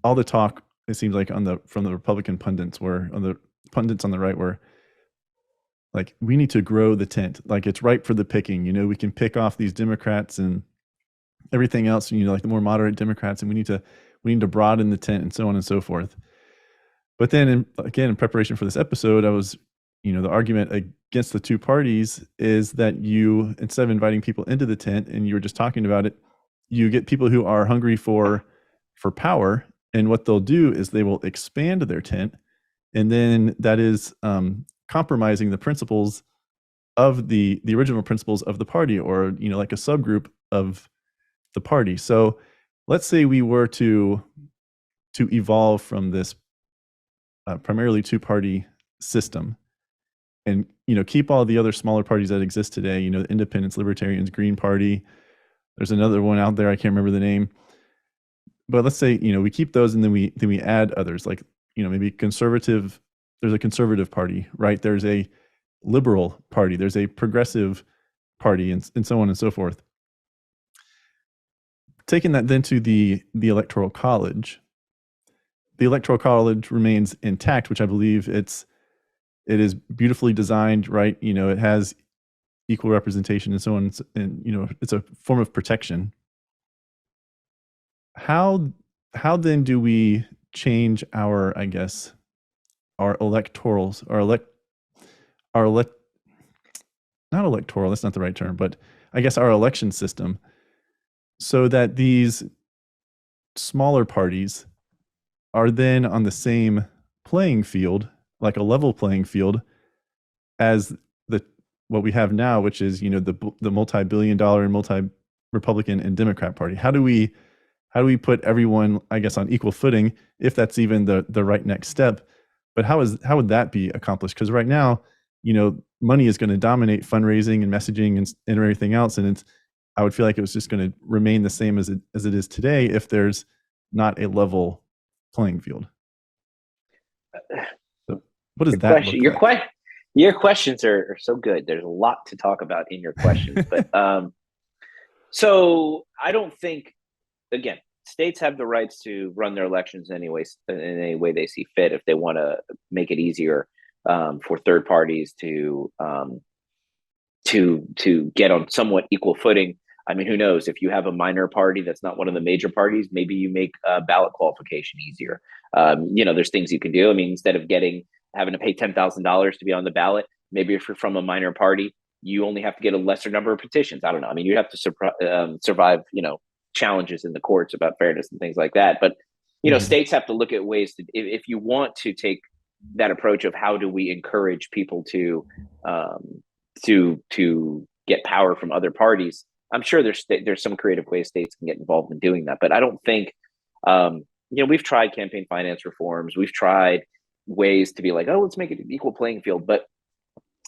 all the talk, it seems like, from the Republican pundits on the right were like, we need to grow the tent, like it's ripe for the picking. We can pick off these Democrats and everything else, like the more moderate Democrats, and we need to broaden the tent, and so on and so forth. But then in preparation for this episode, I was, the argument against the two parties is that you, instead of inviting people into the tent, and you were just talking about it, you get people who are hungry for power, and what they'll do is they will expand their tent, and then that is compromising the principles of the original principles of the party, or like a subgroup of the party. So let's say we were to evolve from this primarily two-party system, and keep all the other smaller parties that exist today, the Independents, Libertarians, Green Party. There's another one out there, I can't remember the name. But let's say we keep those, and then we add others, like maybe conservative. There's a conservative party, right? There's a liberal party. There's a progressive party, and so on and so forth. Taking that then to the Electoral College. The Electoral College remains intact, which I believe it is beautifully designed, right? It has equal representation and so on, and it's a form of protection. How then do we change our electorals, not electoral, that's not the right term, but I guess our election system, so that these smaller parties are then on the same playing field, like a level playing field, as what we have now, which is the multi-billion-dollar and multi-Republican and Democrat party. How do we put everyone, I guess, on equal footing, if that's even the right next step? But how would that be accomplished? Because right now, money is going to dominate fundraising and messaging and everything else, and I would feel like it was just going to remain the same as it is today if there's not a level playing field. So what does that look like? Your questions are so good. There's a lot to talk about in your questions, but so I don't think, again, states have the rights to run their elections in any way they see fit. If they want to make it easier for third parties to get on somewhat equal footing. I mean, who knows? If you have a minor party that's not one of the major parties, maybe you make ballot qualification easier. There's things you can do. I mean, instead of having to pay $10,000 to be on the ballot, maybe if you're from a minor party, you only have to get a lesser number of petitions. I don't know. I mean, you have to survive, challenges in the courts about fairness and things like that. But, states have to look at ways to, if you want to take that approach of how do we encourage people to get power from other parties. I'm sure there's some creative ways states can get involved in doing that, but I don't think we've tried campaign finance reforms, we've tried ways to be like, oh, let's make it an equal playing field, but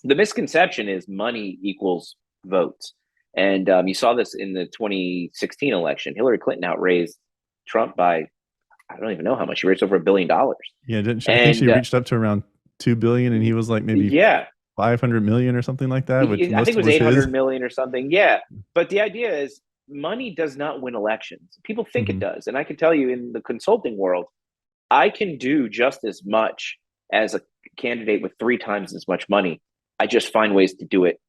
the misconception is money equals votes. And you saw this in the 2016 election. Hillary Clinton outraised Trump by, I don't even know how much. She raised over $1 billion. Yeah, didn't she? I think she reached up to around 2 billion, and he was like maybe 500 million or something like that. Which I think it was 800 million or something. Yeah, but the idea is money does not win elections. People think it does, and I can tell you, in the consulting world, I can do just as much as a candidate with 3 times as much money. I just find ways to do it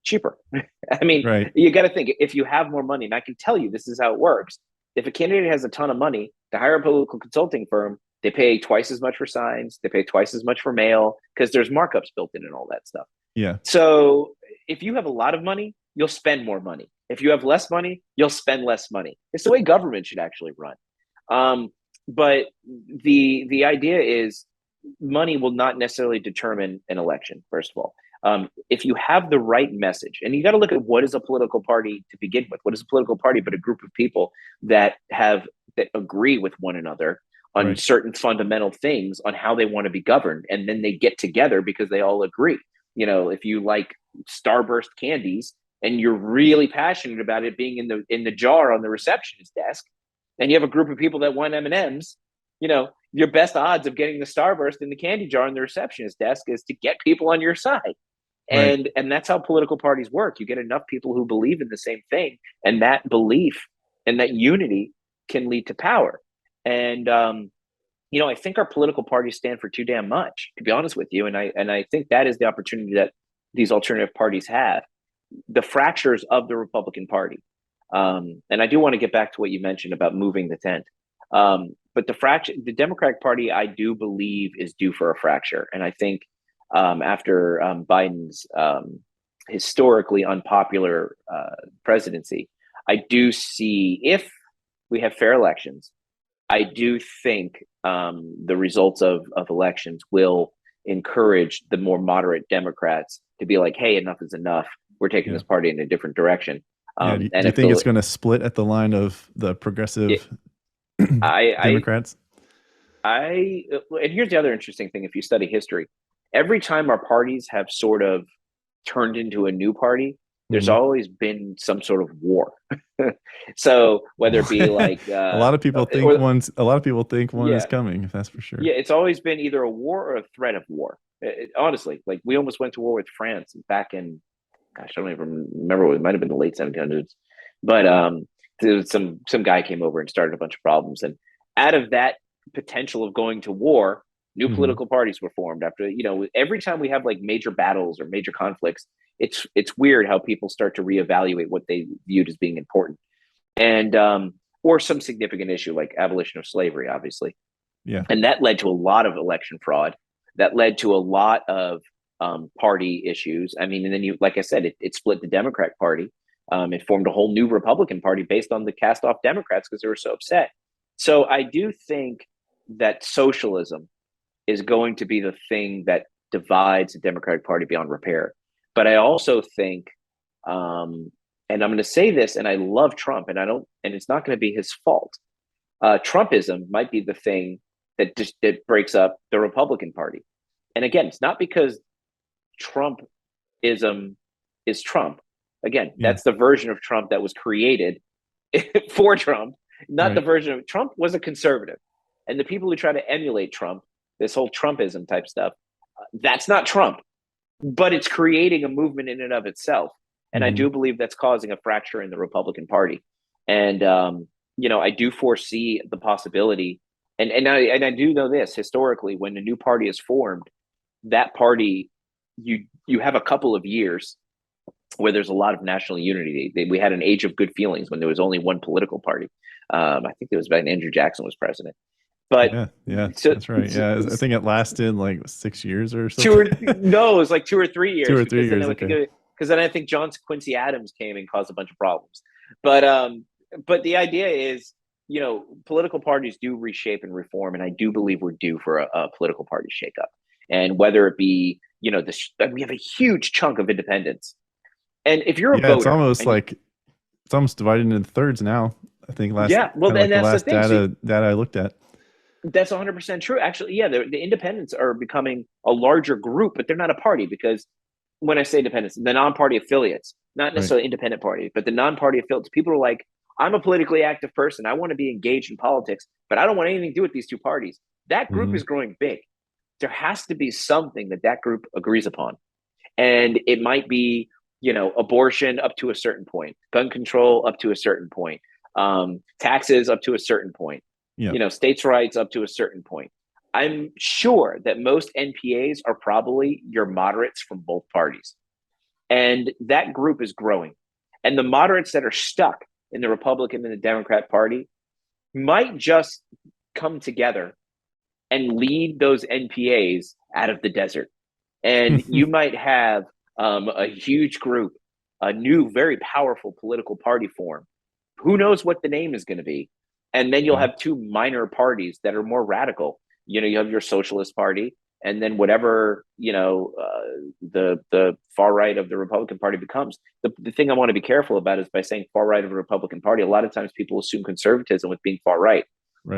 cheaper. I mean, You got to think, if you have more money, and I can tell you this is how it works. If a candidate has a ton of money, to hire a political consulting firm, they pay twice as much for signs, they pay twice as much for mail, because there's markups built in and all that stuff. Yeah. So if you have a lot of money, you'll spend more money. If you have less money, you'll spend less money. It's the way government should actually run. But the idea is money will not necessarily determine an election, first of all. If you have the right message, and you got to look at what is a political party to begin with. What is a political party but a group of people that agree with one another on certain fundamental things on how they want to be governed, and then they get together because they all agree. If you like Starburst candies and you're really passionate about it being in the jar on the receptionist desk, and you have a group of people that want M&Ms, your best odds of getting the Starburst in the candy jar on the receptionist desk is to get people on your side. And that's how political parties work. You get enough people who believe in the same thing, and that belief and that unity can lead to power. And I think our political parties stand for too damn much, to be honest with you. And I think that is the opportunity that these alternative parties have. The fractures of the Republican Party. And I do want to get back to what you mentioned about moving the tent. But the Democratic Party, I do believe, is due for a fracture. And I think after Biden's historically unpopular presidency, I do see, if we have fair elections, I do think the results of elections will encourage the more moderate Democrats to be like, hey, enough is enough. We're taking this party in a different direction. Do you think it's going to split at the line of the progressive Democrats? And here's the other interesting thing. If you study history, every time our parties have sort of turned into a new party, there's always been some sort of war. So whether it be like a lot of people think one is coming, that's for sure. Yeah, it's always been either a war or a threat of war. Honestly, like we almost went to war with France back in, gosh, I don't even remember. It might have been the late 1700s. But there was some guy came over and started a bunch of problems, and out of that potential of going to war, new political parties were formed. After, every time we have like major battles or major conflicts, it's weird how people start to reevaluate what they viewed as being important, and or some significant issue like abolition of slavery, obviously. Yeah, and that led to a lot of election fraud. That led to a lot of party issues. I mean, and then like I said, it split the Democratic Party. It formed a whole new Republican Party based on the cast off Democrats because they were so upset. So I do think that socialism is going to be the thing that divides the Democratic Party beyond repair. But I also think, and I'm going to say this, and I love Trump, and it's not going to be his fault. Trumpism might be the thing that breaks up the Republican Party. And again, it's not because Trumpism is Trump. Again, that's the version of Trump that was created for Trump, not the version of Trump was a conservative. And the people who try to emulate Trump, this whole Trumpism type stuff, that's not Trump, but it's creating a movement in and of itself. And I do believe that's causing a fracture in the Republican Party. And, I do foresee the possibility. And I do know this historically, when a new party is formed, that party, you have a couple of years where there's a lot of national unity. We had an age of good feelings when there was only one political party. I think it was when Andrew Jackson was president. But that's right. Yeah, I think it lasted like 6 years or something. It was like 2 or 3 years. 2 or 3 years. Because then I think John Quincy Adams came and caused a bunch of problems. But the idea is, political parties do reshape and reform, and I do believe we're due for a political party shakeup. and whether it be, we have a huge chunk of independents. And if you're a Yeah, voter, it's almost divided into thirds now. I think well, like and the that's the last thing. data I looked at. That's 100% true. Actually, yeah, the independents are becoming a larger group, but they're not a party, because when I say independents, the non-party affiliates, not necessarily independent party, but the non-party affiliates, people are like, I'm a politically active person. I want to be engaged in politics, but I don't want anything to do with these two parties. That group is growing big. There has to be something that group agrees upon. And it might be, abortion up to a certain point, gun control up to a certain point, taxes up to a certain point, states' rights up to a certain point. I'm sure that most NPAs are probably your moderates from both parties. And that group is growing. And the moderates that are stuck in the Republican and the Democrat Party might just come together and lead those NPAs out of the desert. And you might have a huge group, a new, very powerful political party form. Who knows what the name is going to be? And then you'll have two minor parties that are more radical. You have your Socialist Party, and then whatever, the far right of the Republican Party becomes. The thing I want to be careful about is by saying far right of the Republican Party, a lot of times people assume conservatism with being far right.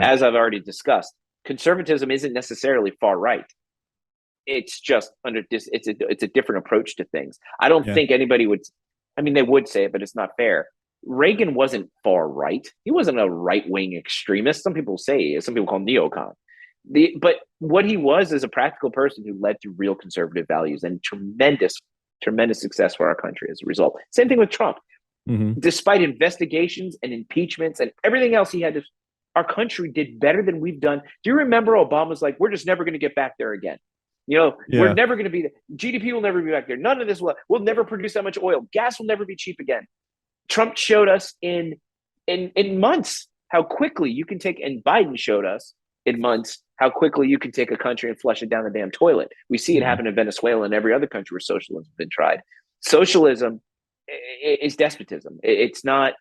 As I've already discussed, conservatism isn't necessarily far right. It's just it's a different approach to things. I don't think anybody would, they would say it, but it's not fair. Reagan wasn't far right. He wasn't a right-wing extremist. Some people call him neocon. But what he was is a practical person who led to real conservative values and tremendous success for our country as a result. Same thing with Trump. Despite investigations and impeachments and everything else he had our country did better than we've done. Do you remember Obama's like, we're just never going to get back there again? We're never going to be there. GDP will never be back there. None of this we'll never produce that much oil. Gas will never be cheap again. Trump showed us in months how quickly you can take, and Biden showed us in months how quickly you can take a country and flush it down the damn toilet. We see it happen in Venezuela and every other country where socialism has been tried. Socialism is despotism. It's not,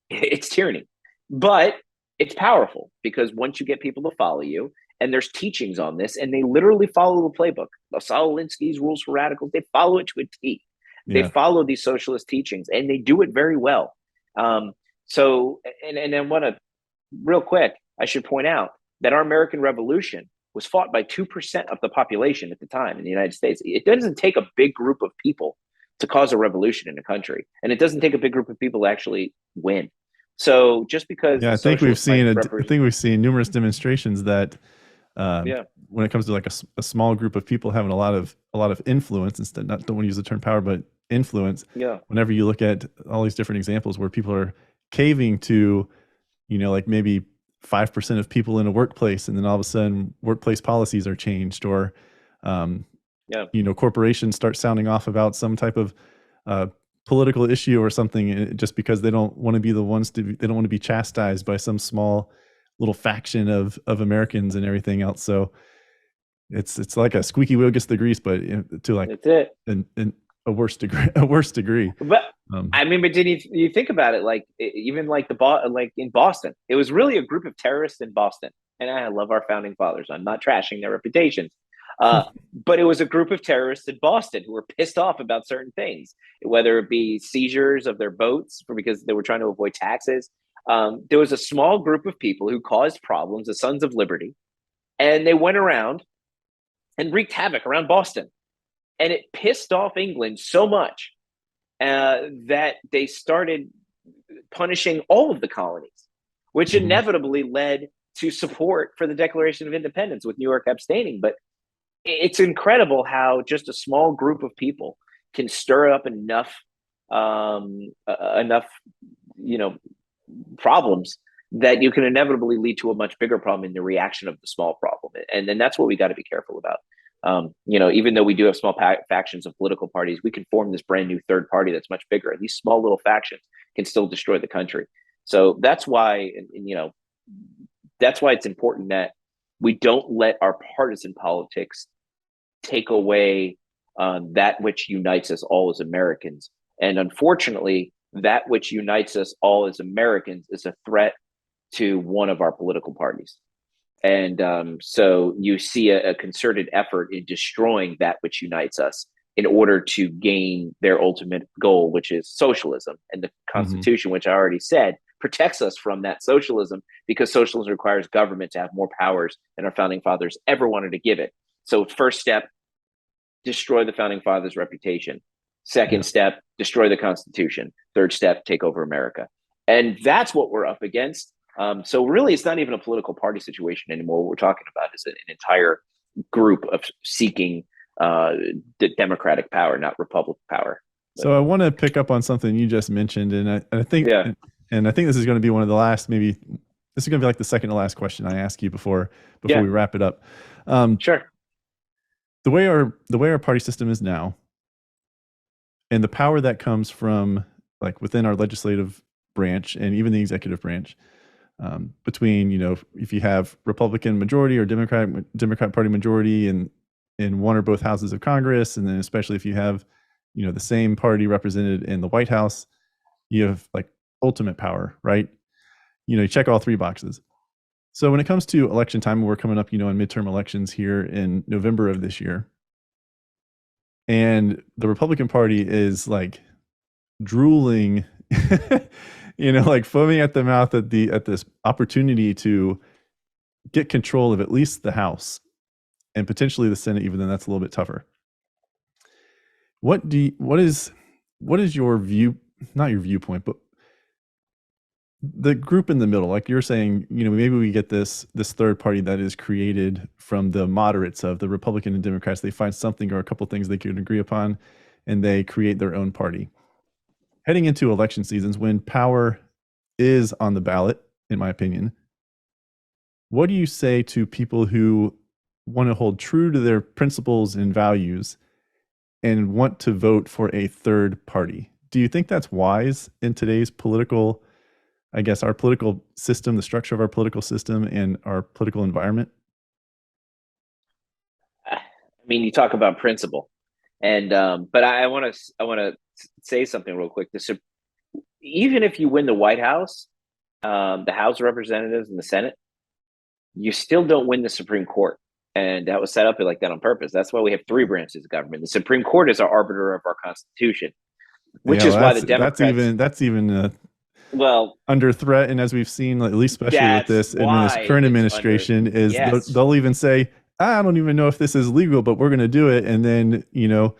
it's tyranny, but it's powerful because once you get people to follow you, and there's teachings on this, and they literally follow the playbook. Saul Alinsky's rules for radicals, they follow it to a T. They follow these socialist teachings, and they do it very well. So I want to, real quick, I should point out that our American Revolution was fought by 2% of the population at the time in the United States. It doesn't take a big group of people to cause a revolution in a country, and it doesn't take a big group of people to actually win. So just because, I think we've seen numerous demonstrations that when it comes to like a small group of people having a lot of influence, instead, don't want to use the term power, but influence. Whenever you look at all these different examples where people are caving to, like maybe 5% of people in a workplace, and then all of a sudden workplace policies are changed, or corporations start sounding off about some type of political issue or something, just because they don't want to be the ones they don't want to be chastised by some small little faction of Americans and everything else. So it's like a squeaky wheel gets the grease, but to like a worse degree. But but did you think about it? Like even like like in Boston, it was really a group of terrorists in Boston. And I love our founding fathers. I'm not trashing their reputations. But it was a group of terrorists in Boston who were pissed off about certain things, whether it be seizures of their boats because they were trying to avoid taxes. There was a small group of people who caused problems, the Sons of Liberty, and they went around and wreaked havoc around Boston. And it pissed off England so much that they started punishing all of the colonies, which inevitably led to support for the Declaration of Independence, with New York abstaining. But it's incredible how just a small group of people can stir up enough problems that you can inevitably lead to a much bigger problem in the reaction of the small problem. And then that's what we got to be careful about. Even though we do have small factions of political parties, we can form this brand new third party that's much bigger. And these small little factions can still destroy the country. So that's why, that's why it's important that we don't let our partisan politics take away that which unites us all as Americans. And unfortunately, that which unites us all as Americans is a threat to one of our political parties. And so you see a concerted effort in destroying that which unites us in order to gain their ultimate goal, which is socialism. And the Hmm. Constitution, which I already said, protects us from that socialism, because socialism requires government to have more powers than our founding fathers ever wanted to give it. So, first step, destroy the founding fathers' reputation. Second Yeah. step, destroy the Constitution. Third step, take over America. And that's what we're up against. So really, it's not even a political party situation anymore. What we're talking about is an entire group of seeking the democratic power, not republic power. So I want to pick up on something you just mentioned, and I think, Yeah, and I think this is going to be one of the last, maybe this is going to be like the second to last question I ask you before yeah, we wrap it up. sure. The way our party system is now, and the power that comes from like within our legislative branch and even the executive branch, between, you know, if you have Republican majority or Democrat Party majority in one or both houses of Congress, and then especially if you have, you know, the same party represented in the White House, you have like ultimate power, right? You know, you check all three boxes. So when it comes to election time, we're coming up, you know, on midterm elections here in November of this year, and the Republican Party is like drooling, you know, like foaming at the mouth at this opportunity to get control of at least the House and potentially the Senate, even though that's a little bit tougher. What is your view, not your viewpoint, but the group in the middle? Like you're saying, you know, maybe we get this third party that is created from the moderates of the Republican and Democrats. They find something or a couple things they can agree upon, and they create their own party. Heading into election seasons, when power is on the ballot, in my opinion, what do you say to people who want to hold true to their principles and values and want to vote for a third party? Do you think that's wise in today's political, I guess, our political system, the structure of our political system and our political environment? I mean, you talk about principle, and but I want to say something real quick. Even if you win the White House, the House of Representatives, and the Senate, you still don't win the Supreme Court. And that was set up like that on purpose. That's why we have three branches of government. The Supreme Court is our arbiter of our Constitution, which Yeah, is well, why the Democrats. that's even Well, under threat. And as we've seen, at least especially with that's this why current it's under. administration, is Yes, they'll even say, I don't even know if this is legal, but we're going to do it. And then, you know,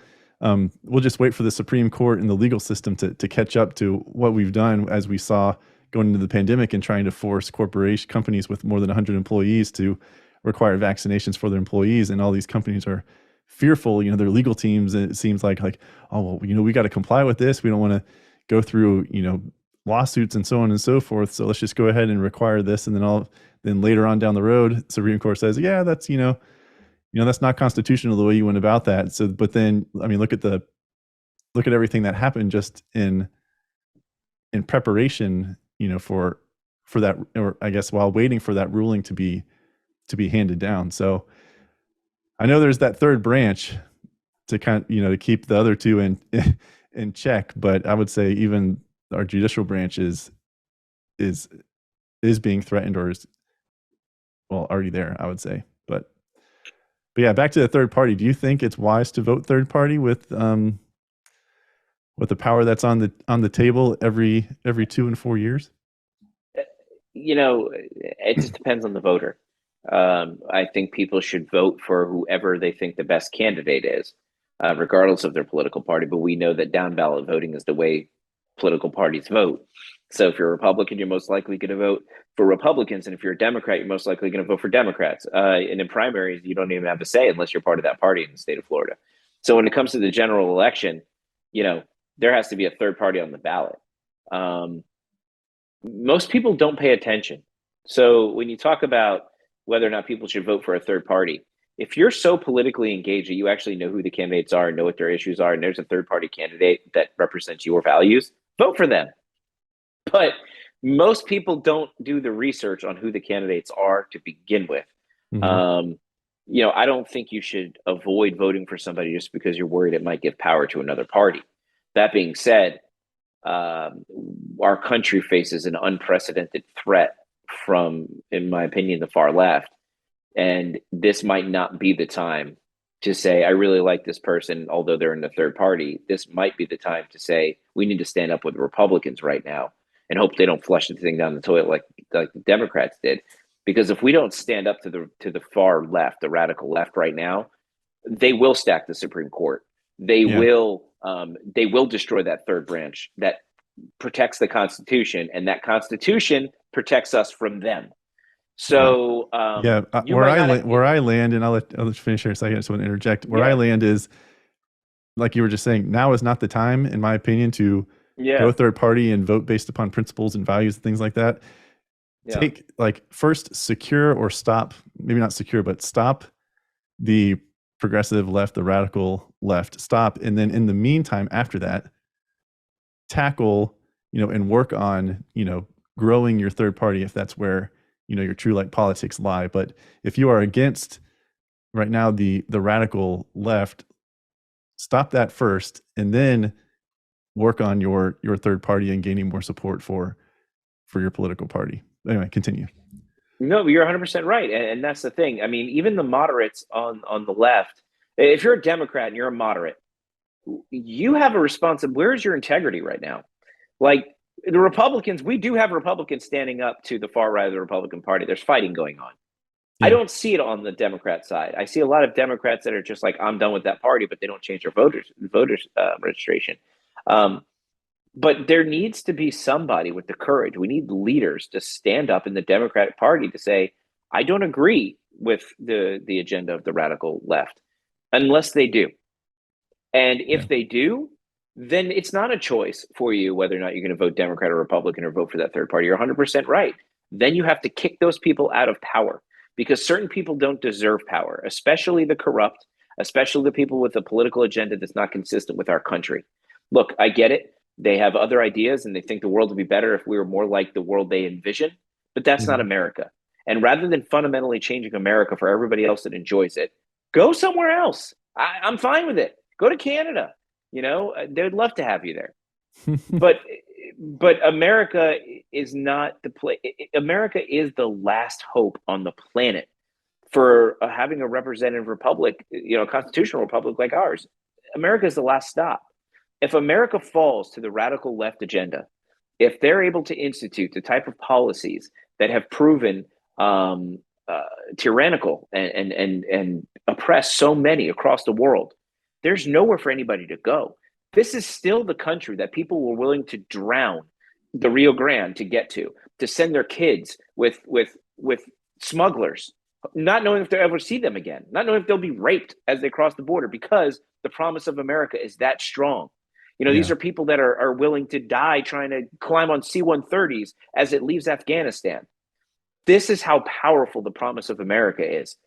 we'll just wait for the Supreme Court and the legal system to catch up to what we've done, as we saw going into the pandemic and trying to force companies with more than 100 employees to require vaccinations for their employees. And all these companies are fearful, you know, their legal teams, it seems like, oh, well, you know, we got to comply with this. We don't want to go through, you know, lawsuits and so on and so forth. So let's just go ahead and require this. And then later on down the road, Supreme Court says, yeah, that's, you know, that's not constitutional the way you went about that. So, but then, I mean, look at everything that happened just in preparation, you know, for that, or I guess while waiting for that ruling to be handed down. So I know there's that third branch to kind of, you know, to keep the other two in check, but I would say even our judicial branch is being threatened, or is, well, already there, I would say. But yeah, back to the third party. Do you think it's wise to vote third party with the power that's on the table every 2 and 4 years? you know, it just depends on the voter. I think people should vote for whoever they think the best candidate is, regardless of their political party. But we know that down ballot voting is the way political parties vote. So if you're a Republican, you're most likely going to vote for Republicans, and if you're a Democrat, you're most likely going to vote for Democrats. And in primaries, you don't even have a say unless you're part of that party in the state of Florida. So when it comes to the general election, you know, there has to be a third party on the ballot. Most people don't pay attention. So when you talk about whether or not people should vote for a third party, if you're so politically engaged that you actually know who the candidates are, know what their issues are, and there's a third party candidate that represents your values, vote for them. But most people don't do the research on who the candidates are to begin with. Mm-hmm. You know, I don't think you should avoid voting for somebody just because you're worried it might give power to another party. That being said, our country faces an unprecedented threat from, in my opinion, the far left. And this might not be the time to say, I really like this person, although they're in the third party. This might be the time to say, we need to stand up with the Republicans right now and hope they don't flush the thing down the toilet like the Democrats did. Because if we don't stand up to the far left, the radical left right now, they will stack the Supreme Court. They will destroy that third branch that protects the Constitution, and that Constitution protects us from them. So where I land, and I'll let you finish here in a second. I just want to interject. Where I land is, like you were just saying, now is not the time, in my opinion, to go third party and vote based upon principles and values and things like that. Take first secure or stop, maybe not secure, but stop the progressive left, the radical left, stop, and then in the meantime, after that, tackle, and work on, growing your third party if that's where your true politics lie. But if you are against right now the radical left, stop that first, and then work on your third party and gaining more support for your political party. Anyway, continue. No, you're 100% right, and that's the thing. I mean, even the moderates on the left, if you're a Democrat and you're a moderate, you have a responsibility. Where's your integrity right now? Like the Republicans, we do have Republicans standing up to the far right of the Republican Party. There's fighting going on. Yeah. I don't see it on the Democrat side. I see a lot of Democrats that are just like, I'm done with that party, but they don't change their voters registration. But there needs to be somebody with the courage. We need leaders to stand up in the Democratic Party to say, I don't agree with the agenda of the radical left, unless they do. And if they do, then it's not a choice for you whether or not you're going to vote Democrat or Republican or vote for that third party. You're 100% right. Then you have to kick those people out of power, because certain people don't deserve power, especially the corrupt, especially the people with a political agenda that's not consistent with our country. Look, I get it. They have other ideas and they think the world would be better if we were more like the world they envision, but that's not America. And rather than fundamentally changing America for everybody else that enjoys it, go somewhere else. I'm fine with it. Go to Canada. They would love to have you there. but America is not the place. America is the last hope on the planet for having a representative republic, a constitutional republic like ours. America is the last stop. If America falls to the radical left agenda, if they're able to institute the type of policies that have proven tyrannical and oppress so many across the world, there's nowhere for anybody to go. This is still the country that people were willing to drown the Rio Grande to get to send their kids with smugglers, not knowing if they'll ever see them again, not knowing if they'll be raped as they cross the border, because the promise of America is that strong. These are people that are willing to die trying to climb on C-130s as it leaves Afghanistan. This is how powerful the promise of America is.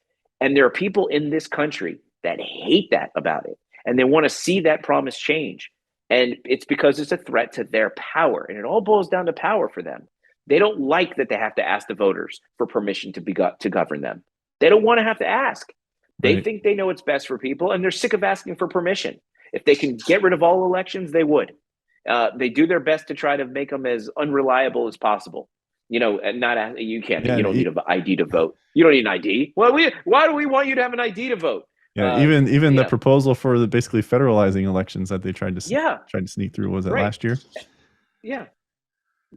And there are people in this country that hate that about it. And they want to see that promise change. And it's because it's a threat to their power. And it all boils down to power for them. They don't like that they have to ask the voters for permission to govern them. They don't want to have to ask. They think they know what's best for people, and they're sick of asking for permission. If they can get rid of all elections, they would. They do their best to try to make them as unreliable as possible. And not you can't. You don't need an ID to vote. You don't need an ID. Well, why do we want you to have an ID to vote? Yeah, even the proposal for the basically federalizing elections that they tried to sneak through, was it last year? Yeah,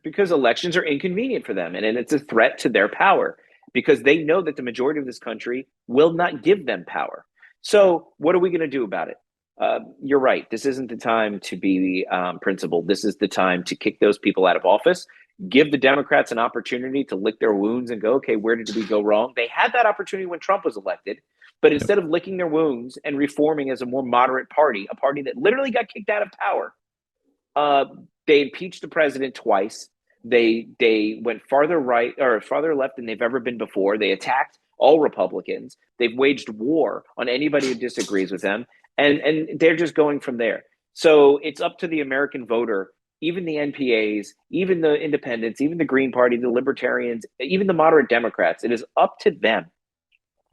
because elections are inconvenient for them, and it's a threat to their power, because they know that the majority of this country will not give them power. So what are we going to do about it? You're right. This isn't the time to be principled. This is the time to kick those people out of office. Give the Democrats an opportunity to lick their wounds and go, okay, where did we go wrong? They had that opportunity when Trump was elected, but instead of licking their wounds and reforming as a more moderate party, a party that literally got kicked out of power, they impeached the president twice. They went farther right or farther left than they've ever been before. They attacked all Republicans. They've waged war on anybody who disagrees with them. And they're just going from there. So it's up to the American voter, even the NPAs, even the independents, even the Green Party, the Libertarians, even the moderate Democrats. It is up to them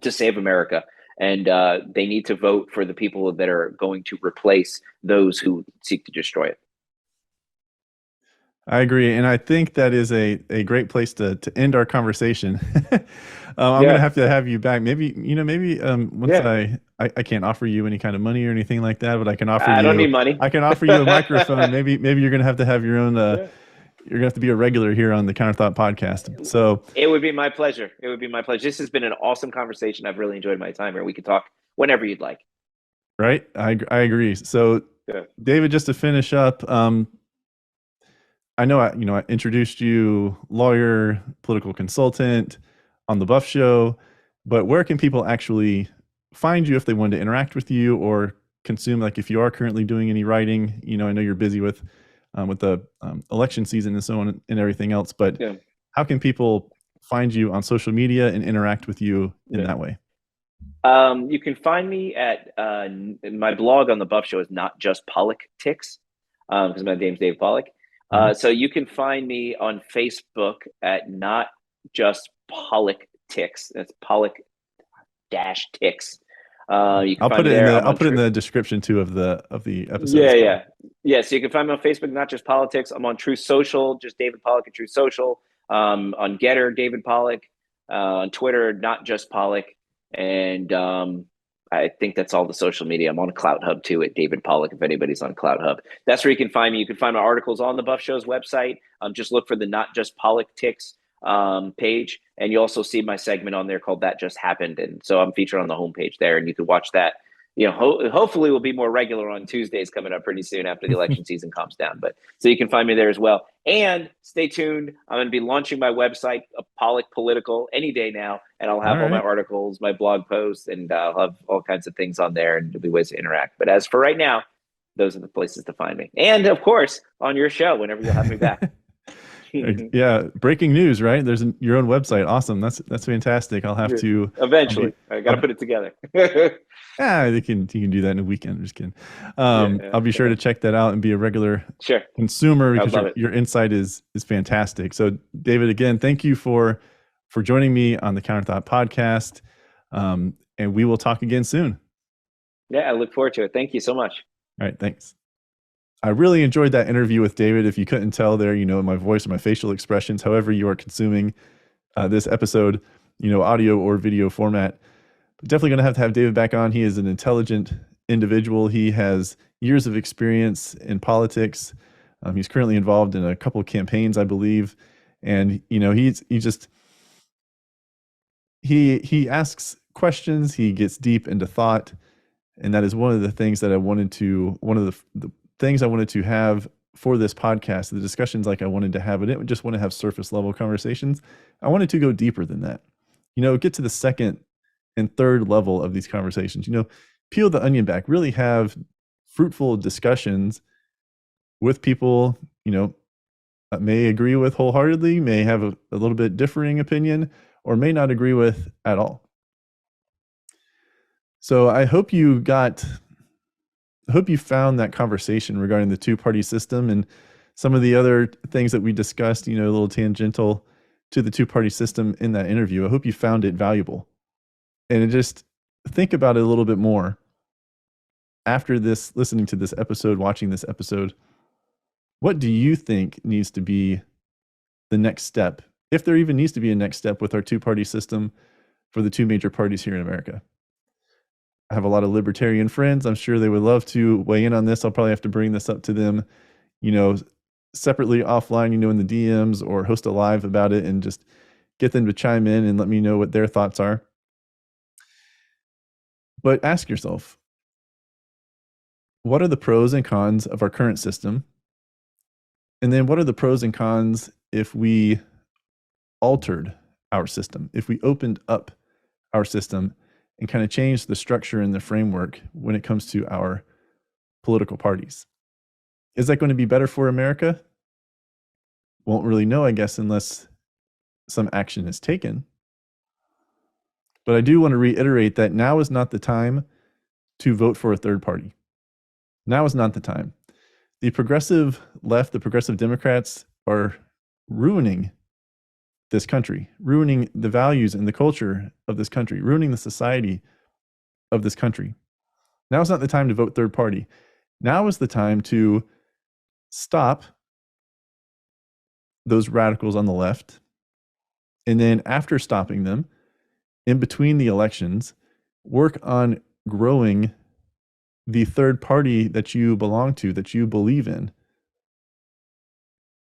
to save America. And they need to vote for the people that are going to replace those who seek to destroy it. I agree. And I think that is a great place to end our conversation. I'm gonna have to have you back. Maybe once Yeah. I can't offer you any kind of money or anything like that, but I can offer I don't you need money. I can offer you a microphone. Maybe you're gonna have your own. Yeah. You're gonna have to be a regular here on the Counter Thought podcast. So It would be my pleasure. It would be my pleasure. This has been an awesome conversation. I've really enjoyed my time here. We can talk whenever you'd like. right, I agree. So Yeah. David, just to finish up, I know I introduced you, lawyer, political consultant on the Buff Show, but where can people actually find you if they wanted to interact with you or consume, like if you are currently doing any writing? I know you're busy with the election season and so on and everything else, but Yeah. how can people find you on social media and interact with you in that way? You can find me at my blog on the Buff Show is Not Just Politics, because my name's David Pollack. So you can find me on Facebook at Not Just Politics. That's Pollack-Ticks. You can I'll find put me it in there. the I'll put it in the description too of the episode. Yeah. So you can find me on Facebook, Not Just Politics. I'm on Truth Social, just David Pollack at Truth Social. On Getter, David Pollack. On Twitter, Not Just Pollack. And I think that's all the social media. I'm on Clout Hub too at David Pollack. If anybody's on Clout Hub, that's where you can find me. You can find my articles on the Buff Show's website. Just look for the Not Just Politics page, and you also see my segment on there called That Just Happened. And so I'm featured on the homepage there, and you can watch that. Hopefully we'll be more regular on Tuesdays coming up pretty soon after the election season calms down. But so you can find me there as well. And stay tuned. I'm going to be launching my website, Pollack Political, any day now. And I'll have all my articles, my blog posts, and I'll have all kinds of things on there, and there'll be ways to interact. But as for right now, those are the places to find me. And of course, on your show, whenever you'll have me back. Yeah, breaking news, right? There's your own website. Awesome. That's fantastic. I'll have to eventually. I got to put it together. You can do that in a weekend. I'm just kidding. I'll be sure to check that out and be a regular consumer because your insight is fantastic. So David, again, thank you for joining me on the Counter Thought podcast. And we will talk again soon. Yeah, I look forward to it. Thank you so much. All right, thanks. I really enjoyed that interview with David. If you couldn't tell there, my voice or my facial expressions, however you are consuming this episode, audio or video format. Definitely going to have David back on. He is an intelligent individual. He has years of experience in politics. He's currently involved in a couple of campaigns, I believe. And, he asks questions. He gets deep into thought. And that is one of the things that one of the things I wanted to have for this podcast, the discussions like I wanted to have. I didn't just want to have surface level conversations. I wanted to go deeper than that. Get to the second and third level of these conversations. Peel the onion back, really have fruitful discussions with people, may agree with wholeheartedly, may have a little bit differing opinion, or may not agree with at all. So I hope you found that conversation regarding the two-party system and some of the other things that we discussed, a little tangential to the two-party system in that interview. I hope you found it valuable. And just think about it a little bit more after this, listening to this episode, watching this episode. What do you think needs to be the next step, if there even needs to be a next step with our two-party system for the two major parties here in America? I have a lot of libertarian friends. I'm sure they would love to weigh in on this. I'll probably have to bring this up to them, separately offline, in the DMs, or host a live about it and just get them to chime in and let me know what their thoughts are. But ask yourself, what are the pros and cons of our current system? And then what are the pros and cons if we altered our system, if we opened up our system and kind of changed the structure and the framework when it comes to our political parties? Is that going to be better for America? Won't really know, I guess, unless some action is taken. But I do want to reiterate that now is not the time to vote for a third party. Now is not the time. The progressive left, the progressive Democrats are ruining this country, ruining the values and the culture of this country, ruining the society of this country. Now is not the time to vote third party. Now is the time to stop those radicals on the left. And then after stopping them, in between the elections, work on growing the third party that you belong to, that you believe in.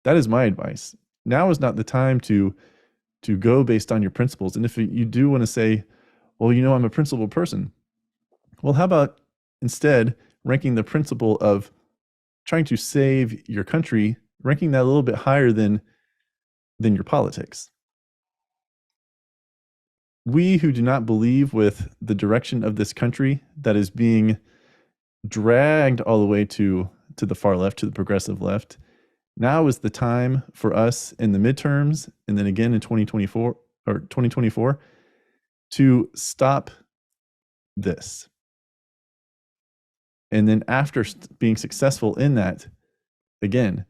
That is my advice. Now is not the time to go based on your principles. And if you do want to say, well, I'm a principled person. Well, how about instead ranking the principle of trying to save your country, ranking that a little bit higher than your politics? We who do not believe with the direction of this country that is being dragged all the way to the far left, to the progressive left, now is the time for us in the midterms and then again in 2024 to stop this. And then after being successful in that, again,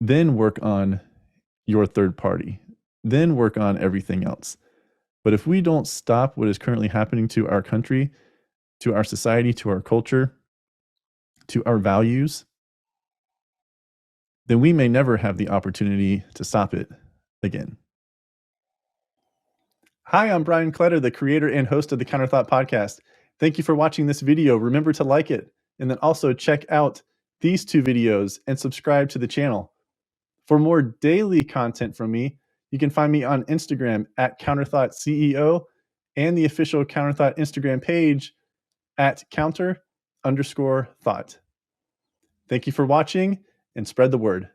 then work on your third party, then work on everything else. But if we don't stop what is currently happening to our country, to our society, to our culture, to our values, then we may never have the opportunity to stop it again. Hi, I'm Brian Kletter, the creator and host of the Counterthought Podcast. Thank you for watching this video. Remember to like it, and then also check out these 2 videos and subscribe to the channel. For more daily content from me, you can find me on Instagram at CounterThoughtCEO and the official Counterthought Instagram page at counter_thought. Thank you for watching, and spread the word.